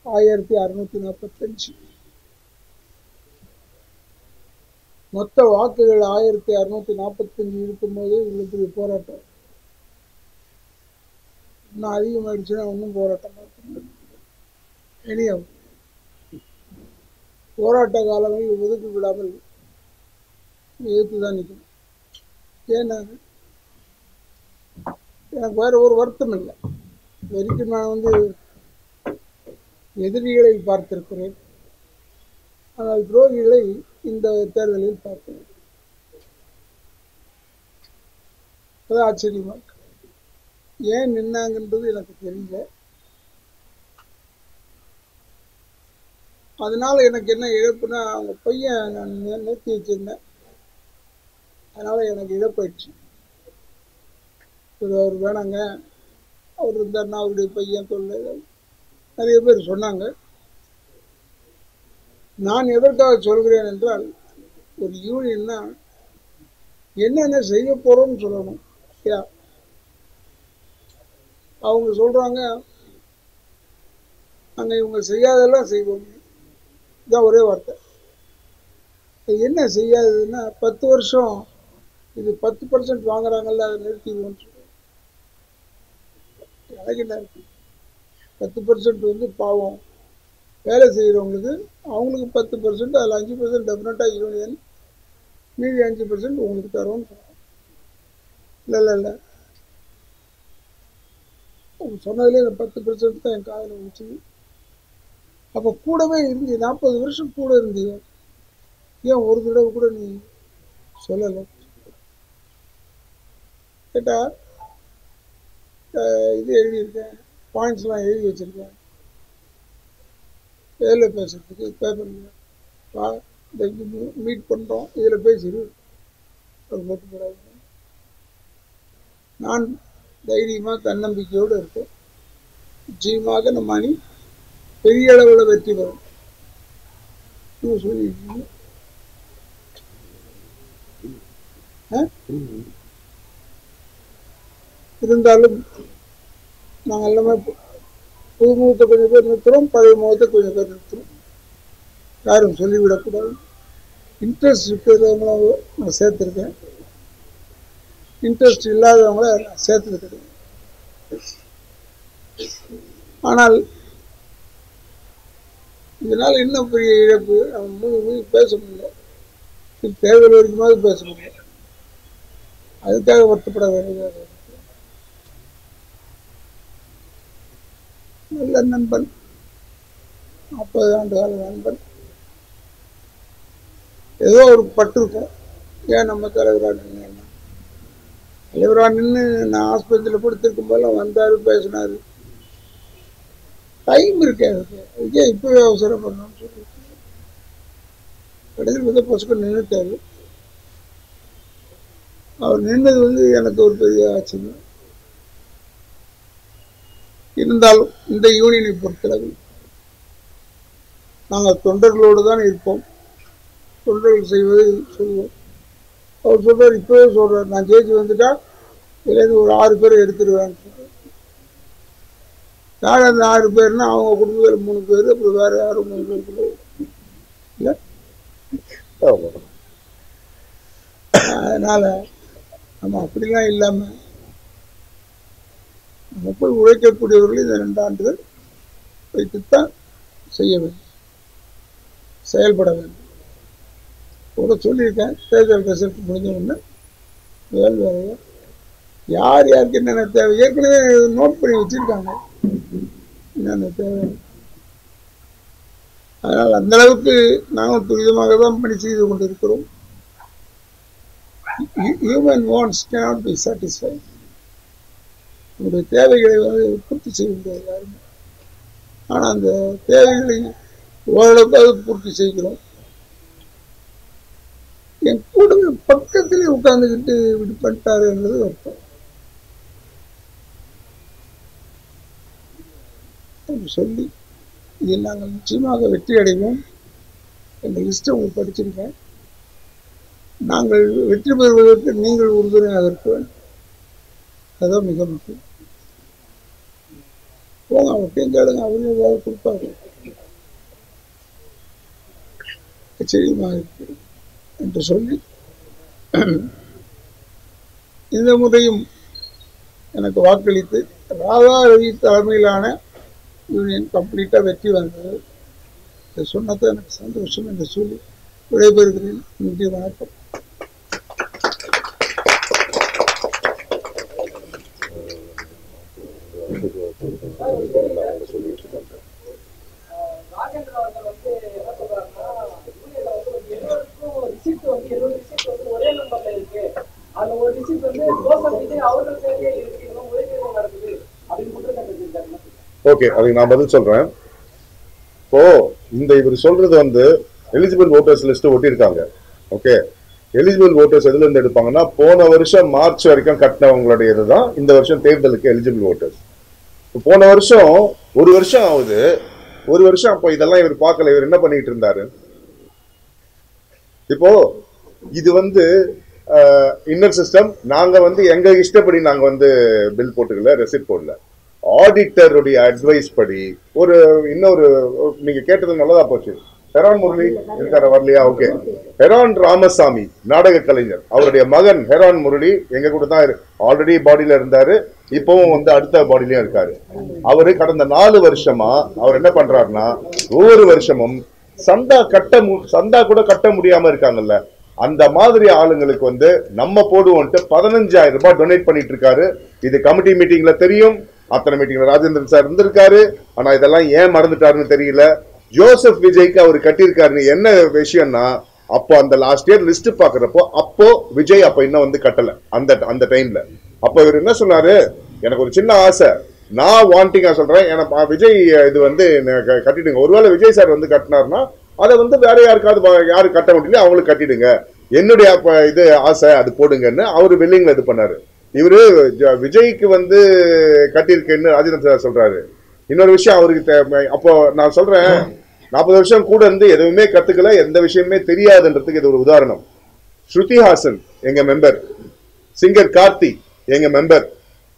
1645. மொத்த வாக்குகள் 1645 இருக்கும்போது இவ்வளவு போராட்டம். இன்னும் அதிகமாயிடுச்சுன்னா ஒன்றும் போராட்டம் இனியும் போராட்ட காலங்களை ஒதுக்கி விடாமல் எதிர்த்துதான் நிற்கும். ஏன்னா எனக்கு வேற ஒரு வருத்தம் இல்லை. வரைக்கும் நான் எதிரிகளை பார்த்திருக்கிறேன், ஆனால் துரோகிகளை இந்த தேர்தலில் பார்க்கிறேன். அது ஆச்சரியமா இருக்கு. ஏன் நின்னாங்கன்றது எனக்கு தெரியல. அதனால எனக்கு என்ன இழப்புனா, அவங்க பையன் நான் நிறுத்தி வச்சிருந்தேன், அதனால எனக்கு இழப்பாயிடுச்சு. அவர் வேணாங்க, அவர் இருந்தாருன்னா அவருடைய பையன் தொல்லை நிறைய பேர் சொன்னாங்க. நான் எதற்காக சொல்கிறேன் என்றால், ஒரு யூனியன்னா என்னென்ன செய்ய போறோம்னு சொல்லணும். அவங்க சொல்றாங்க நாங்கள் இவங்க செய்யாதெல்லாம் செய்வோம், இதான் ஒரே வார்த்தை. என்ன செய்யாததுன்னா, 10 வருஷம் இது 10% வாங்குறாங்கல்ல, அதை நிறுத்திடுவோம்னு சொல்லுவோம். எனக்கு என்ன இருக்கு, 10% பாவம் வேலை செய்கிறவங்களுக்கு, அவங்களுக்கு 10%, அதில் 5% டெஃபினட்டாக யூனியன், மீதி 5% உங்களுக்கு தரோன்னு சொல்லுவாங்க. இல்லை சொன்னதுலேயே இந்த 10% தான் என் காதில் விழுச்சு. அப்போ கூடவே இருந்து 40 வருஷம் கூட இருந்தீங்க, ஏன் ஒரு தடவை கூட நீ சொல்லலை கேட்டா? இது எழுதியிருக்கேன், பாயிண்ட்ஸ்லாம் எழுதி வச்சிருக்கேன், இதில் பேசுறதுக்கு பேப்பர் இந்த மீட் பண்ணுறோம், இதில் பேசிடு, அது மட்டும். நான் தைரியமாக தன்னம்பிக்கையோடு இருக்கேன். நிச்சயமாக நம்ம அணி பெரிய அளவில் வெற்றி பெறும் சொல்லியிருக்கீங்க. இருந்தாலும் நாங்கள் எல்லாமே புது முகத்தை கொஞ்சம் பேர் நிறுத்துறோம், பழைய முகத்தை கொஞ்சம் பேர் நிறுத்துறோம். யாரும் சொல்லிவிடக்கூடாது. இன்ட்ரெஸ்ட் இருக்கிறவங்கள நான் சேர்த்துருக்கேன், இன்ட்ரெஸ்ட் இல்லாதவங்கள நான் சேர்த்துருக்கேன். ஆனால் இதனால் இன்னும் பெரிய இழப்பு. அவங்க பேச முடியல, தேர்தல் வரைக்குமாவது பேச முடியல. அதுக்காக வருத்தப்பட வேண்டியதாக. நல்ல நண்பன், 40 ஆண்டு கால நண்பன், ஏதோ ஒரு பட்டு இருக்கும். ஏன் நம்ம தலைவராக நின்று தலைவராக நின்று நான் ஆஸ்பத்திரியில் படுத்திருக்கும் போதெல்லாம் வந்தார், பேசினார். டைம் இருக்கு அதுக்கு. ஏன் இப்போவே அவசரம் பண்ணணும்னு சொல்லி கடைசியில் வந்து பசுக்கு நின்றுட்டாரு. அவர் நின்னது எனக்கு ஒரு பெரிய ஆச்சரியம். இருந்தாலும் இந்த யூனியனை பொறுத்தளவில் நாங்கள் தொண்டர்களோடு தான் இருப்போம். தொண்டர்கள் செய்வதை சொல்லுவோம். அவர் சொல்றார், இப்பவே சொல்றார், நான் ஜெயிச்சு வந்துட்டா இதுலேருந்து ஒரு 6 பேர் எடுத்துருவேன்னு சொல்றாரு. யார் அந்த 6 பேர்னா அவங்க குடும்பத்தில் 3 பேர், அப்புறம் வேற யாரும் 3 பேர் இல்லை. அதனால நம்ம அப்படிலாம் இல்லாம நமக்குள் உழைக்கக்கூடியவர்கள் இந்த 2 ஆண்டுகள் வைத்துத்தான் செய்ய வேண்டும், செயல்பட வேண்டும். கூட சொல்லியிருக்கேன், தேர்தல் ரிசல்ட் முடிஞ்ச உடனே முதல் வேலையை யார் யாருக்கு என்னென்ன தேவை ஏற்கனவே நோட் பண்ணி வச்சிருக்காங்க என்னென்ன தேவை. அதனால் அந்த அளவுக்கு நாங்கள் துரிதமாக தான் பணி செய்து கொண்டிருக்கிறோம். Human wants cannot be satisfied. நம்முடைய தேவைகளை பூர்த்தி செய்ய முடியாது யாருமே. ஆனால் அந்த தேவைகளை ஓரளவுக்காக பூர்த்தி செய்கிறோம். என் கூட பக்கத்திலே உட்கார்ந்துக்கிட்டு இப்படி பண்ணிட்டாரு என்பது அர்த்தம். சொல்லி இதில் நாங்கள் நிச்சயமாக வெற்றி அடைவோம். எங்கள் லிஸ்ட்டை உங்களுக்கு படிச்சிருக்கேன். நாங்கள் வெற்றி பெறுவதற்கு நீங்கள் உறுதுணையாக இருக்க வேண்டும். அதுதான் மிக முக்கியம். போங்க அவர்கிட்டையும் கேளுங்க, அவரும் ஏதாவது கொடுப்பாரு. நிச்சயமாக இருக்கு என்று சொல்லி இந்த முறையும் எனக்கு வாக்களித்து ராதா ரவி தலைமையிலான யூனியன் கம்ப்ளீட்டாக வெற்றி வந்தது. இதை சொன்னது எனக்கு சந்தோஷம் என்று சொல்லி விடைபெறுகிறேன். நன்றி, வணக்கம். ஓகே, அதுக்கு நான் பதில் சொல்றேன். இப்போ இவர் சொல்றது எலிஜிபிள் ஓட்டர்ஸ் லிஸ்ட் ஒட்டியிருக்காங்க. ஓகே, எலிஜிபிள் ஓட்டர்ஸ் எதுல இருந்து எடுப்பாங்கன்னா போன வருஷம் மார்ச் வரைக்கும் கட்டினவங்களுடைய இதுதான் இந்த வருஷம் தேர்தலுக்கு எலிஜிபிள் ஓட்டர்ஸ். போன வருஷம் 1 வருஷம் ஆகுது. 1 வருஷம் அப்போ இதெல்லாம் இவர் பார்க்கல. இவர் என்ன பண்ணிட்டு இருந்தாரு? இப்போ இது இன்னர் சிஸ்டம். நாங்க எங்க இஷ்டப்படி நாங்க பில் போட்டுக்கல, ரெசிப்ட் போடல. ஆடிட்டருடைய அட்வைஸ் படி இன்னொரு நீங்க கேட்டது நல்லதா போச்சு. ஹெரான் முரளி இருக்கார வரலையா? ஓகே, ஹெரான் ராமசாமி நாடக கலைஞர், அவருடைய மகன் ஹெரான் முரளி எங்க கூட தான் ஆல்ரெடி பாடியில இருந்தாரு. இப்பவும் அடுத்த பாடியிலயும் இருக்காரு. அவரு கடந்த 4 வருஷமா அவர் என்ன பண்றாருன்னா ஒவ்வொரு வருஷமும் சந்தா கூட கட்ட முடியாம இருக்காங்கல்ல, அந்த மாதிரி ஆளுங்களுக்கு நம்ம போடுவோம்ட்டு 15,000 ரூபாய் டொனேட் பண்ணிட்டு இருக்காரு. இது கமிட்டி மீட்டிங்ல தெரியும். அத்தனை மீட்டிங்ல ராஜேந்திரன் சார் இருந்திருக்காரு. ஆனா இதெல்லாம் ஏன் மறந்துட்டாருன்னு தெரியல. ஜோசப் விஜய்க்கு அவர் கட்டியிருக்காருன்னு என்ன விஷயம்னா, அப்போ அந்த லாஸ்ட் இயர் லிஸ்ட் பாக்குறப்போ அப்போ விஜய் அப்ப இன்னும் கட்டல. அந்த டைம்ல அப்ப இவர் என்ன சொன்னாரு, எனக்கு ஒரு சின்ன ஆசை, நான் வாண்டிங்கா சொல்றேன், எனக்கு விஜய் இது கட்டிடுங்க. ஒருவேளை விஜய் சார் கட்டினார்னா அதை வேற யாருக்காவது யாரு கட்ட முடியல அவங்களுக்கு கட்டிடுங்க, என்னுடைய இது ஆசை அது போடுங்கன்னு அவரு வெல்லிங்ல இது பண்ணாரு. இவரு விஜய்க்கு கட்டியிருக்கேன்னு ராஜேந்திரன் சார் சொல்றாரு. இன்னொரு விஷயம் அவருக்கு அப்போ நான் சொல்றேன், 40 வருஷம் கூட எதுவுமே கத்துக்கல, எந்த விஷயமே தெரியாதுன்றதுக்கு இது ஒரு உதாரணம். ஸ்ருதி ஹாசன் எங்க மெம்பர், சிங்கர் கார்த்தி எங்க மெம்பர்.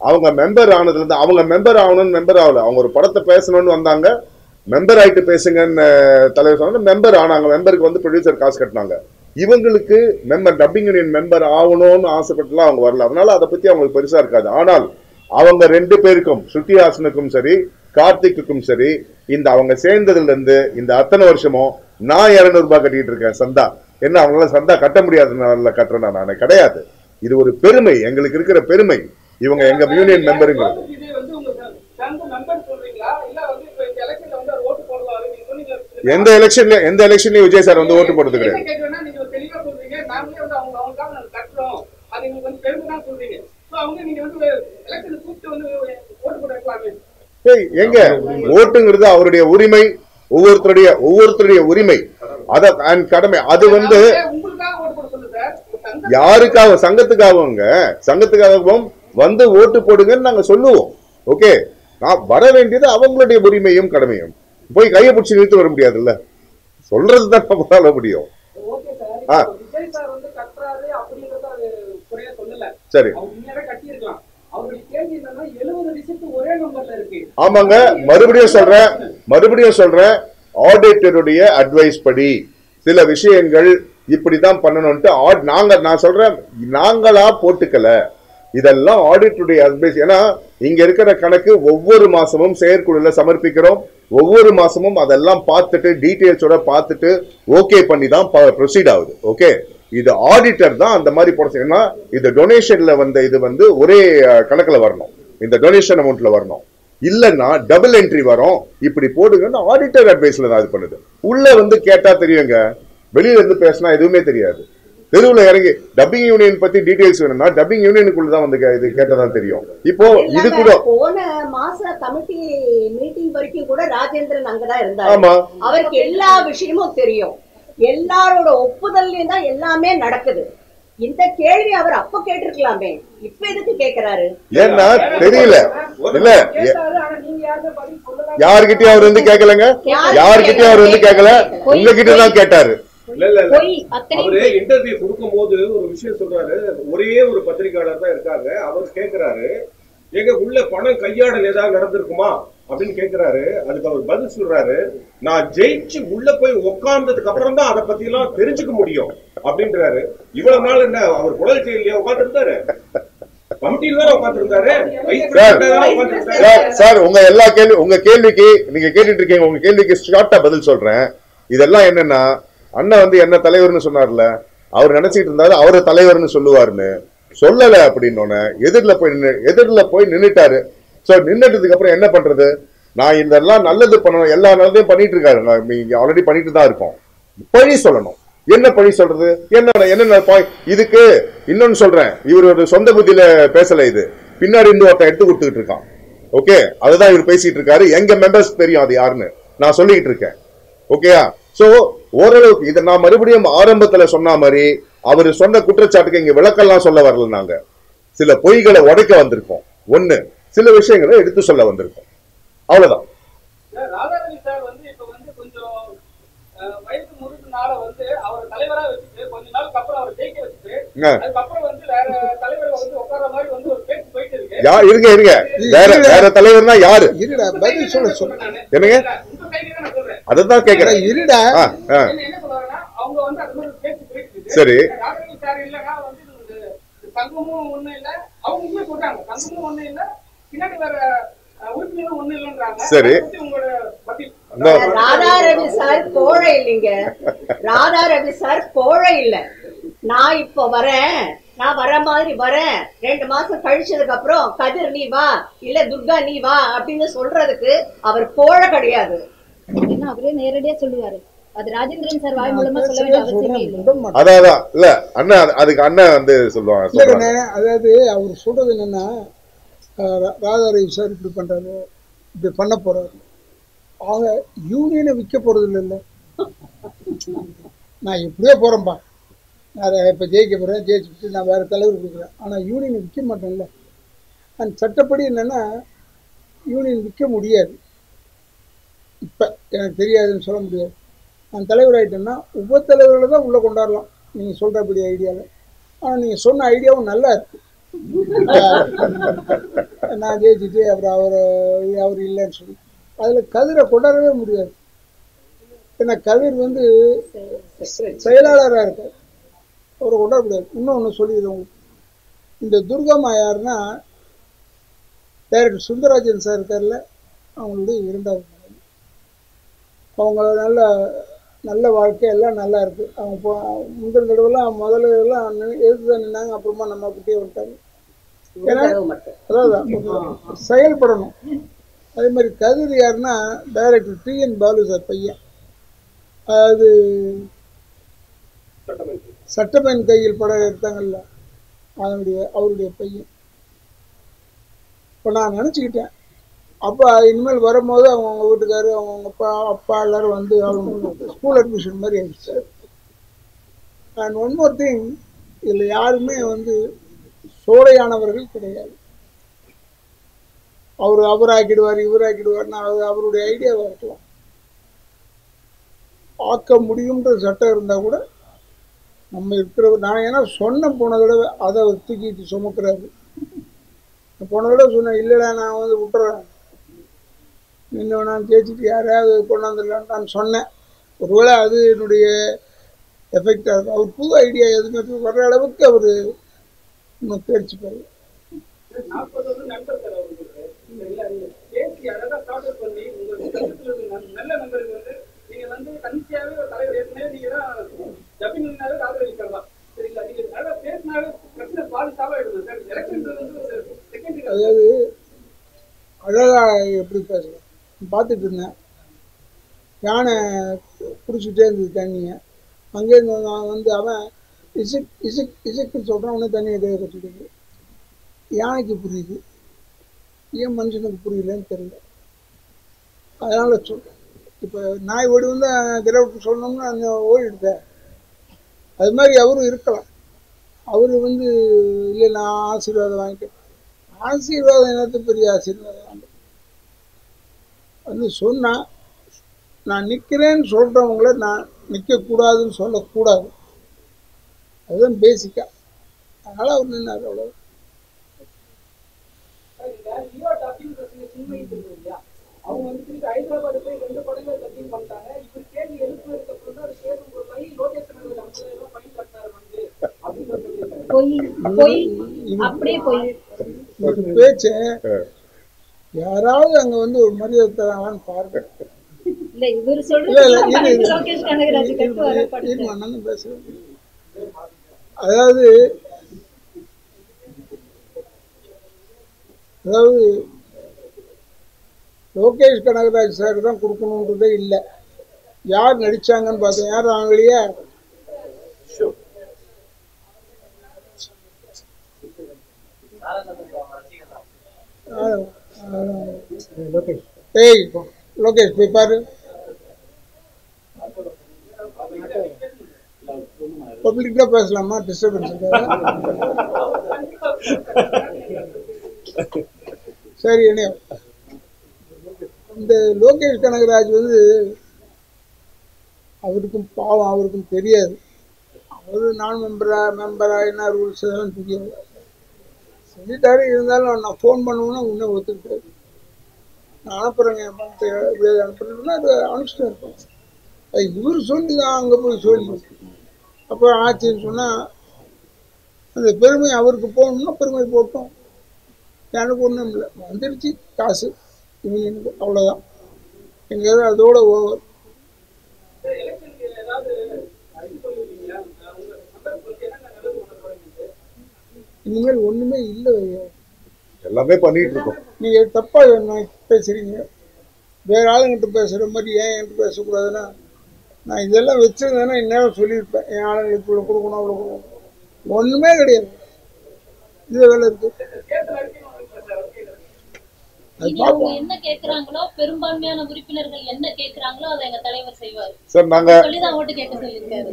அவங்க மெம்பர் ஆனதுல இருந்து அவங்க மெம்பர் ஆகணும்னு மெம்பர் ஆகல. அவங்க ஒரு படத்தை பேசணும்னு வந்தாங்க, மெம்பர் ஆயிட்டு பேசுங்கன்னு தலைவர் சொன்னாங்க, மெம்பர் ஆனாங்க. மெம்பருக்கு ப்ரொடியூசர் காசு கட்டினாங்க. இவங்களுக்கு மெம்பர் டப்பிங் யூனியன் மெம்பர் ஆகணும்னு ஆசைப்பட்டுலாம் அவங்க வரல. அதனால அதை பத்தி அவங்களுக்கு பெருசா இருக்காது. ஆனால் அவங்க 2 பேருக்கும், ஸ்ருதிஹாசனுக்கும் சரி கார்த்திக்குக்கும் சரி, அவங்க சேர்ந்ததுல இருந்து இந்த அத்தனை வருஷமும் நான் 200 ரூபாய் கட்டிட்டு இருக்கேன் சந்தா. என்ன அவங்களால சந்தா கட்ட முடியாதுனால கட்டுறேன்னா நானே கிடையாது. இது ஒரு பெருமை, எங்களுக்கு இருக்கிற பெருமை. இவங்க எங்க யூனியன் மெம்பருங்கிறது. எந்த எலெக்ஷன்லயும் விஜய் சார் ஓட்டு போடுறது கிடையாது. அவங்க அவங்களுக்காக நாங்க கட்டுறோம், அது எங்களுக்கு வந்து பெருமை தான் சொல்றீங்க. ஸோ அவங்க நீங்க வந்து எலெக்ஷன் கூப்பிட்டு வந்து ஓட்டு போட வைக்கலாமே. எங்க ஓட்டுங்கிறது அவருடைய உரிமை, ஒவ்வொருத்தருடைய உரிமை, அத கடமை. அது வந்து உங்களுக்காக ஓட்டு போட சொல்லுங்க சார். யாருக்காக? சங்கத்துக்காகவும் வந்து ஓட்டு போடுங்கன்னு நாங்க சொல்லுவோம். ஓகே, நான் வர வேண்டியது அவங்களுடைய உரிமையும் கடமையும். போய் கையை பிடிச்சி நிறுத்தி வர முடியாதுல்ல, சொல்றதுதான் நம்மளால முடியும். ஓகே சார், விஜய் சார் வந்து கட்டுறாரு அப்படிங்கறத அது குறையா சொல்லல. சரி, அவங்க உண்மையாவே கட்டி இருக்கலாம். அவருடைய கேள்வி என்னன்னா 70 ரிசிப்ட் ஒரே நம்பர்ல இருக்கு. ஆமாங்க, மறுபடியும் சொல்றேன், ஆடிட்டருடைய அட்வைஸ் படி சில விஷயங்கள் இப்படிதான் பண்ணணும்ட்டு நான் சொல்றேன், நாங்களா போட்டுக்கல, இதெல்லாம் ஆடிட்டருடைய அட்வைஸ். ஏன்னா இங்க இருக்கிற கணக்கு ஒவ்வொரு மாசமும் செயற்குழுல சமர்ப்பிக்கிறோம். ஒவ்வொரு மாசமும் அதெல்லாம் பார்த்துட்டு டீடைல்ஸோட பார்த்துட்டு ஓகே பண்ணி தான் ப்ரொசீட் ஆகுது. ஓகே, இது ஆடிட்டர் தான் அந்த மாதிரி போட. ஏன்னா இது டொனேஷன்ல வந்த இது வந்து ஒரே கணக்குல வரணும், இந்த டொனேஷன் அமௌண்ட்ல வரணும். இல்லன்னா டபுள் என்ட்ரி வரும். இப்படி போடுங்கன்னு ஆடிட்டர் அட்வைஸ்ல தான் இது பண்ணுது. உள்ள வந்து கேட்டா தெரியுங்க, வெளியில இருந்து பேசினா எதுவுமே தெரியாது. தெருவுல இறங்கி டப்பிங் யூனியன் பத்தி டீடைல்ஸ் வேணும்னா டப்பிங் யூனியனுக்குள்ள தான் வந்து இது கேட்டதான் தெரியும். இப்போ இது கூட போன மாச கமிட்டி மீட்டிங் வரைக்கும் கூட ராஜேந்திரன் அங்கதான் இருந்தாரு. ஆமா, அவருக்கு எல்லா விஷயமும் தெரியும். எல்லாரோட ஒப்புதல்லையும் தான் எல்லாமே நடக்குது. இந்த கேள்வி அவர் அப்ப கேட்டிருக்கலாமே, இப்ப எதுக்கு கேக்குறாரு? ஏன்னா தெரியல. இல்ல, யாருகிட்டயும் அவர் வந்து கேட்கலங்க, யாருகிட்டயும் அவர் வந்து கேட்கல, உங்ககிட்ட தான் கேட்டாரு. அவரு இன்டர்வியூ கொடுக்கும் போது ஒரு விஷயம் சொல்றாரு. ஒரே ஒரு பத்திரிகையாளர் தான் இருக்காங்க. அவர் கேட்கிறாரு, எங்க உள்ள பணம் கையாடல் ஏதாவது நடந்திருக்குமா அப்படின்னு கேட்கிறாரு. அதுக்கு அவர் பதில் சொல்றாரு, நான் ஜெயிச்சு உள்ள போய் உட்கார்ந்ததுக்கு அப்புறம் தான் அதை பத்தி எல்லாம் தெரிஞ்சுக்க முடியும் அப்படின்றாரு. இவ்வளவு நாள் என்ன அவர் குழல் செயலியா உட்கார்ந்து இருந்தாரு? கமிட்டியில தான் உட்கார்ந்து இருந்தாரு. சார், உங்க கேள்விக்கு நீங்க கேட்டுட்டு இருக்கீங்க, உங்க கேள்விக்கு ஷார்ட்டா பதில் சொல்றேன். இதெல்லாம் என்னன்னா, அண்ணா வந்து என்ன தலைவர்னு சொன்னார்ல, அவர் நினைச்சிட்டு இருந்தாரு அவரை தலைவர்னு சொல்லுவாருன்னு. சொல்லல அப்படின்னு எதிரில போய் நின்னுட்டாரு. சோ நின்னுட்டதுக்கு அப்புறம் என்ன பண்றது? நான் இதெல்லாம் நல்லது பண்ணணும், எல்லா நல்லதையும் பண்ணிட்டு இருக்காரு, ஆல்ரெடி பண்ணிட்டு தான் இருக்கோம். பழி சொல்லணும். என்ன பழி சொல்றது? என்ன இதுக்கு இன்னொன்னு சொல்றேன், இவர் ஒரு சொந்த புத்தியில பேசல, இது பின்னாடி இருந்து ஒருத்தன் எடுத்து கொடுத்துட்டு இருக்கான். ஓகே, அதுதான் இவர் பேசிட்டு இருக்காரு. எங்க மெம்பர்ஸ் தெரியும் அது யாருன்னு நான் சொல்லிட்டு இருக்கேன். ஓகேயா? சோ ஓரளவுக்கு இதை நான் மறுபடியும் ஆரம்பத்துல சொன்ன மாதிரி அவர் சொன்ன குற்றச்சாட்டுக்கு இங்க விளக்கெல்லாம் சொல்ல வரல. நாங்க சில பொய்களை உடைக்க வந்திருக்கோம், ஒண்ணு சில விஷயங்களை எடுத்து சொல்ல வந்திருக்கோம், அவ்வளவுதான். ராதாரவி சார் வந்து இப்ப வந்து கொஞ்சம் வயசு முழுதுனால வந்து அவர் தலைவரா வச்சுட்டு கொஞ்ச நாளுக்கு அப்புறம் அவர் ஜெயிக்க வச்சுட்டு அதுக்கப்புறம் வந்து வேற தலைவரை வந்து உட்கார மாதிரி வந்து ஒரு பேச்சு போயிட்டு இருக்கு. இருங்க வேற தலைவர்னா யாரு? பதில் சொல்ல என்னங்க, அதான் கேக்குறேன். இருடா, என்ன சொல்றாங்கன்னா அவங்க வந்து அது மாதிரி பேச்சு போயிட்டு இருக்கு. சரி, ராதாரவி சார் இல்லன்னா வந்து சங்கமும் ஒண்ணு இல்ல, அவங்க சொல்றாங்க சங்கமும் ஒண்ணு இல்ல, பின்னாடி வேற உறுப்பினரும் ஒண்ணு இல்லன்றாங்க. சரி, உங்களோட பதில். ராதாரவி சார் கோழை இல்லைங்க, ராதாரவி சார் கோழை இல்ல. நான் இப்போ வரேன், நான் வர மாதிரி வரேன், 2 மாசம் கழிச்சதுக்கு அப்புறம் கதிர் நீ வா இல்ல துர்கா நீ வா அப்படின்னு சொல்றதுக்கு அவர் கோழை கிடையாது. அவரே நேரடியா சொல்லுவாரு. அது ராஜேந்திரன் சார் வாய் மூலமா சொல்ல வேண்டிய அவசியமே இல்லை. அதான் இல்ல அண்ணா, அதுக்கு அண்ணன் வந்து சொல்லுவாங்க. அதாவது அவர் சொல்றது என்னன்னா, ராதாரவி சார் இப்படி பண்றாரு, இப்படி பண்ண போறாரு. அவங்க யூனியனை விற்க போறது இல்லைல்ல. நான் எப்படியோ போறேன்பா, நான் இப்ப ஜெயிக்க போறேன், ஜெயிச்சுட்டு நான் வேற தலைவர் கொடுக்குறேன், ஆனா யூனியனை விற்க மாட்டேன்ல. அந்த சட்டப்படி என்னன்னா யூனியன் விற்க முடியாது. இப்ப எனக்கு தெரியாதுன்னு சொல்ல முடியாது. நான் தலைவர் ஆகிட்டேன்னா உப தலைவர்களை தான் உள்ள கொண்டாடலாம் நீங்க சொல்றபடி ஐடியாவில். ஆனால் நீங்க சொன்ன ஐடியாவும் நல்லா இருக்கு. நான் ஜெயிச்சுட்டு அப்புறம் அவர் இல்லைன்னு சொல்லி அதில் கதிரை கொண்டாடவே முடியாது. ஏன்னா கதிர் வந்து செயலாளராக இருக்கார், அவரை கொண்டாட முடியாது. இன்னொன்று சொல்லிடுறேன், இந்த துர்காமா யாருன்னா டைரக்டர் சுந்தரராஜன் சார் இருக்கார்ல, அவங்களுடைய 2வது மனைவி. அவங்க நல்ல வாழ்க்கை எல்லாம் நல்லா இருக்கு. அவங்க முந்தின தடவைலாம் முதல்ல எதிர்த்து நின்னாங்க, அப்புறமா நம்ம கிட்டே விட்டாங்க. ஏன்னா அதாவது செயல்படணும். அதே மாதிரி கதிர் யாருன்னா டைரக்டர் TN பாலு சார் பையன், அதாவது சட்டப்பையன் கையில் படம் எடுத்தாங்கல்ல, அவருடைய பையன். இப்போ நான் நினச்சிக்கிட்டேன், அப்போ இனிமேல் வரும்போது அவங்க வீட்டுக்காரு அவங்க அப்பா எல்லாரும் வந்து அவங்க ஸ்கூல் அட்மிஷன் மாதிரி ஆயிடுச்சு. அண்ட் ஒன் மோர் திங், இதில் யாருமே வந்து சோடையானவர்கள் கிடையாது. அவராக்கிடுவார் இவராக்கிடுவார்னா அது அவருடைய ஐடியாவாக இருக்கலாம். ஆக்க முடியுன்ற சட்டம் இருந்தால் கூட நம்ம இருக்கிற நான் ஏன்னா சொன்ன போன தடவை அதை தூக்கிட்டு சுமக்கிறாரு. போன தடவை சொன்னேன், இல்லைடா நான் வந்து விட்டுறேன், இன்னும் நான் தேய்ச்சிட்டு யாரையாவது கொண்டாந்துடலான்னு நான் சொன்னேன். ஒருவேளை அது என்னுடைய எஃபெக்டாக இருக்கும். அவர் புது ஐடியா எதுவுமே வர்ற அளவுக்கு அவர் இன்னும் தேர்ச்சிப்பாரு. அதாவது அழகா எப்படி பேசலாம் பார்த்துட்டு இருந்தேன். யானை குடிச்சுட்டே இருந்தது தண்ணியை. அங்கேருந்து வந்து அவன் இசைக்குன்னு சொல்கிறான், அவனே தண்ணியை கையை கட்டிட்டு. யானைக்கு புரியுது, ஏன் மனுஷனுக்கு புரியலன்னு தெரியல. அதனால் சொல்கிறேன், இப்போ நாய் ஓடி வந்து திரவிட்டு சொன்னோம்னா அந்த ஓடிடுதேன். அது மாதிரி அவரும் இருக்கலாம். அவர் வந்து இல்லை நான் ஆசீர்வாதம் வாங்கிட்டேன். ஆசீர்வாதம் என்னது பெரிய ஆசீர்வாதம் வந்து சொன்னால் நான் நிற்கிறேன்னு சொல்கிறவங்கள நான் நிற்கக்கூடாதுன்னு சொல்லக்கூடாது. அதுதான் பேசிக்காக. அதனால் அவர் நின்னார். அவ்வளோ அவங்க வந்து திருப்பி ஹைதராபாத் போய் 2 படங்கள் டப்பிங் பண்ணிட்டாங்க. இப்படி கேள்வி எழுப்புறதுக்கு அப்புறம் தான் ஸ்டேஷன் போய் லோகேஷ் கனகராஜ் 50,000 ஃபைன் கட்டாரு வந்து அப்படின்னு பேச்சு யாராவது அங்க வந்து ஒரு மரியாதை தராங்களான்னு பாருங்க. பேசுறேன். அதாவது லோகேஷ் கனகராஜ் சார் தான் கொடுக்கணுன்றதே இல்லை. யார் நடிச்சாங்கன்னு பார்த்தேன், யாரும் வாங்கலையா? ஏய் லோகேஷ் போய் பாரு. பப்ளிக் தான் பேசலாமா? டிஸ்டர்பன்ஸ் சரி. என்ன இந்த லோகேஷ் கனகராஜ் வந்து அவருக்கும் பாவம், அவருக்கும் தெரியாது. அவரு நான் மெம்பரா என்ன ரூல்ஸ் எல்லாம் தெரியாது. சொல்லிட்டாரு. இருந்தாலும் நான் ஃபோன் பண்ணுவேன்னா உன்னை ஒத்துக்கிட்டாரு. நான் அனுப்புறேங்க அனுப்புறேன்னா அது அனுப்பிச்சுட்டு இருப்பேன். அது இவர் சொல்லி தான் அங்கே போய் சொல்லி அப்புறம் ஆச்சுன்னு சொன்னால் அந்த பெருமை அவருக்கு போகணும்னா பெருமை போட்டோம். எனக்கு ஒன்றும் இல்லை, வந்துடுச்சு காசு இவங்களுக்கு, அவ்வளோதான். எங்கேயாவது அதோட ஓவர். இனிமேல் ஒண்ணுமே இல்லை, எல்லாமே பண்ணிட்டு இருக்கோம். நீங்க தப்பா பேசுறீங்க. வேற ஆளுங்கிட்ட பேசுற மாதிரி ஏன் என்கிட்ட பேசக்கூடாதுன்னா, நான் இதெல்லாம் வச்சிருந்தேன்னா இந்நேரம் சொல்லியிருப்பேன். என் ஆளுங்களுக்கு இவ்வளோ கொடுக்கணும் அவ்வளோ கொடுக்கணும். ஒண்ணுமே கிடையாது. இது வேலை இருக்கு. என்ன கேக்குறாங்களோ, பெரும்பான்மையான உறுப்பினர்கள் என்ன கேக்குறாங்களோ அதை எங்க தலைவர் செய்வார். சார் நாங்க ஓட்டு கேட்க சொல்லியிருக்காரு.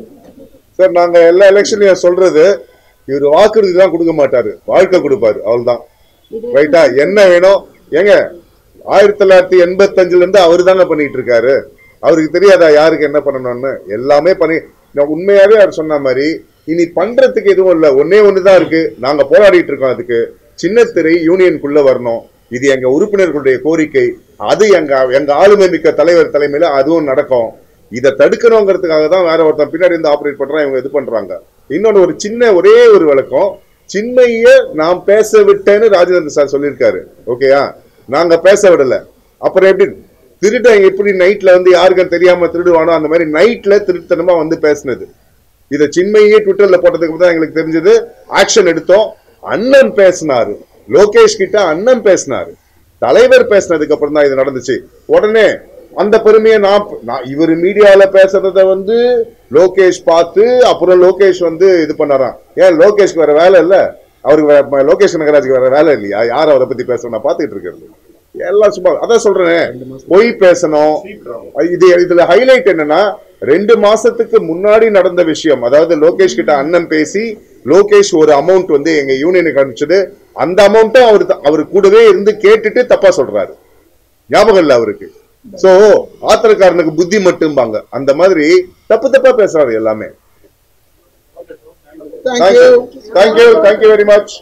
சார் நாங்க எல்லா எலெக்ஷன்லயும் சொல்றது, இவர் வாக்குறுதி தான் கொடுக்க மாட்டாரு, வாழ்க்கை கொடுப்பாரு, அவ்வளவுதான். ரைட்டா? என்ன வேணும் ஏங்க? 1985 இருந்து அவரு தானே பண்ணிட்டு இருக்காரு. அவருக்கு தெரியாதா யாருக்கு என்ன பண்ணணும்னு? எல்லாமே பண்ணி உண்மையாவே அவர் சொன்ன மாதிரி இனி பண்றதுக்கு எதுவும் இல்லை. ஒண்ணுதான் இருக்கு. நாங்க போராடிட்டு இருக்கோம். அதுக்கு சின்னத்திரை யூனியனுக்குள்ள வரணும். இது எங்க உறுப்பினர்களுடைய கோரிக்கை. அது எங்க ஆளுமை மிக்க தலைவர் தலைமையில அதுவும் நடக்கும். இதை தடுக்கணுங்கிறதுக்காக தான் வேற ஒருத்தன் பின்னாடி இருந்து ஆபரேட் பண்றான், இவங்க இது பண்றாங்க. இன்னொன்னு ஒரு சின்ன ஒரே ஒரு விளக்கம், சின்மைய நாம் பேச விட்டேன்னு ராஜேந்திர சார் சொல்லியிருக்காரு. ஓகேயா? நாங்க பேச விடல. அப்புறம் எப்படி திருட எப்படி நைட்ல வந்து யாருக்கும் தெரியாம திருடுவானோ அந்த மாதிரி நைட்ல திருத்தனமா வந்து பேசினது. இதை சின்மையே ட்விட்டர்ல போட்டதுக்கு தான் எங்களுக்கு தெரிஞ்சது. ஆக்ஷன் எடுத்தோம். அண்ணன் பேசினாரு, லோகேஷ் கிட்ட அண்ணன் பேசினாரு, தலைவர் பேசினதுக்கு அப்புறம் தான் இது நடந்துச்சு. உடனே அந்த பெருமையை நான் இவர் மீடியால பேசுறத வந்து லோகேஷ் பார்த்து அப்புறம் லோகேஷ் வந்து இது பண்ணாராம். ஏன் லோகேஷ்க்கு வேற வேலை இல்ல? அவருக்கு லோகேஷ் கனகராஜுக்கு வேற வேலை இல்லையா? யார் அவரை பத்தி பேசணும்? நான் பாத்துக்கிட்டு இருக்கிறது எல்லாம் சும்மா அதான் சொல்றேன். பொய் பேசணும். இதுல ஹைலைட் என்னன்னா 2 மாசத்துக்கு முன்னாடி நடந்த விஷயம். அதாவது லோகேஷ் கிட்ட அண்ணன் பேசி லோகேஷ் ஒரு அமௌண்ட் வந்து எங்க யூனியனுக்கு அனுப்பிச்சது. அந்த அமௌண்ட்டும் அவரு கூடவே இருந்து கேட்டுட்டு தப்பா சொல்றாரு. ஞாபகம் இல்ல அவருக்கு. சோ ஆத்திரக்காரனுக்கு புத்தி மட்டும்பாங்க. அந்த மாதிரி தப்பு தப்பா பேசுறாரு எல்லாமே. Thank you very much.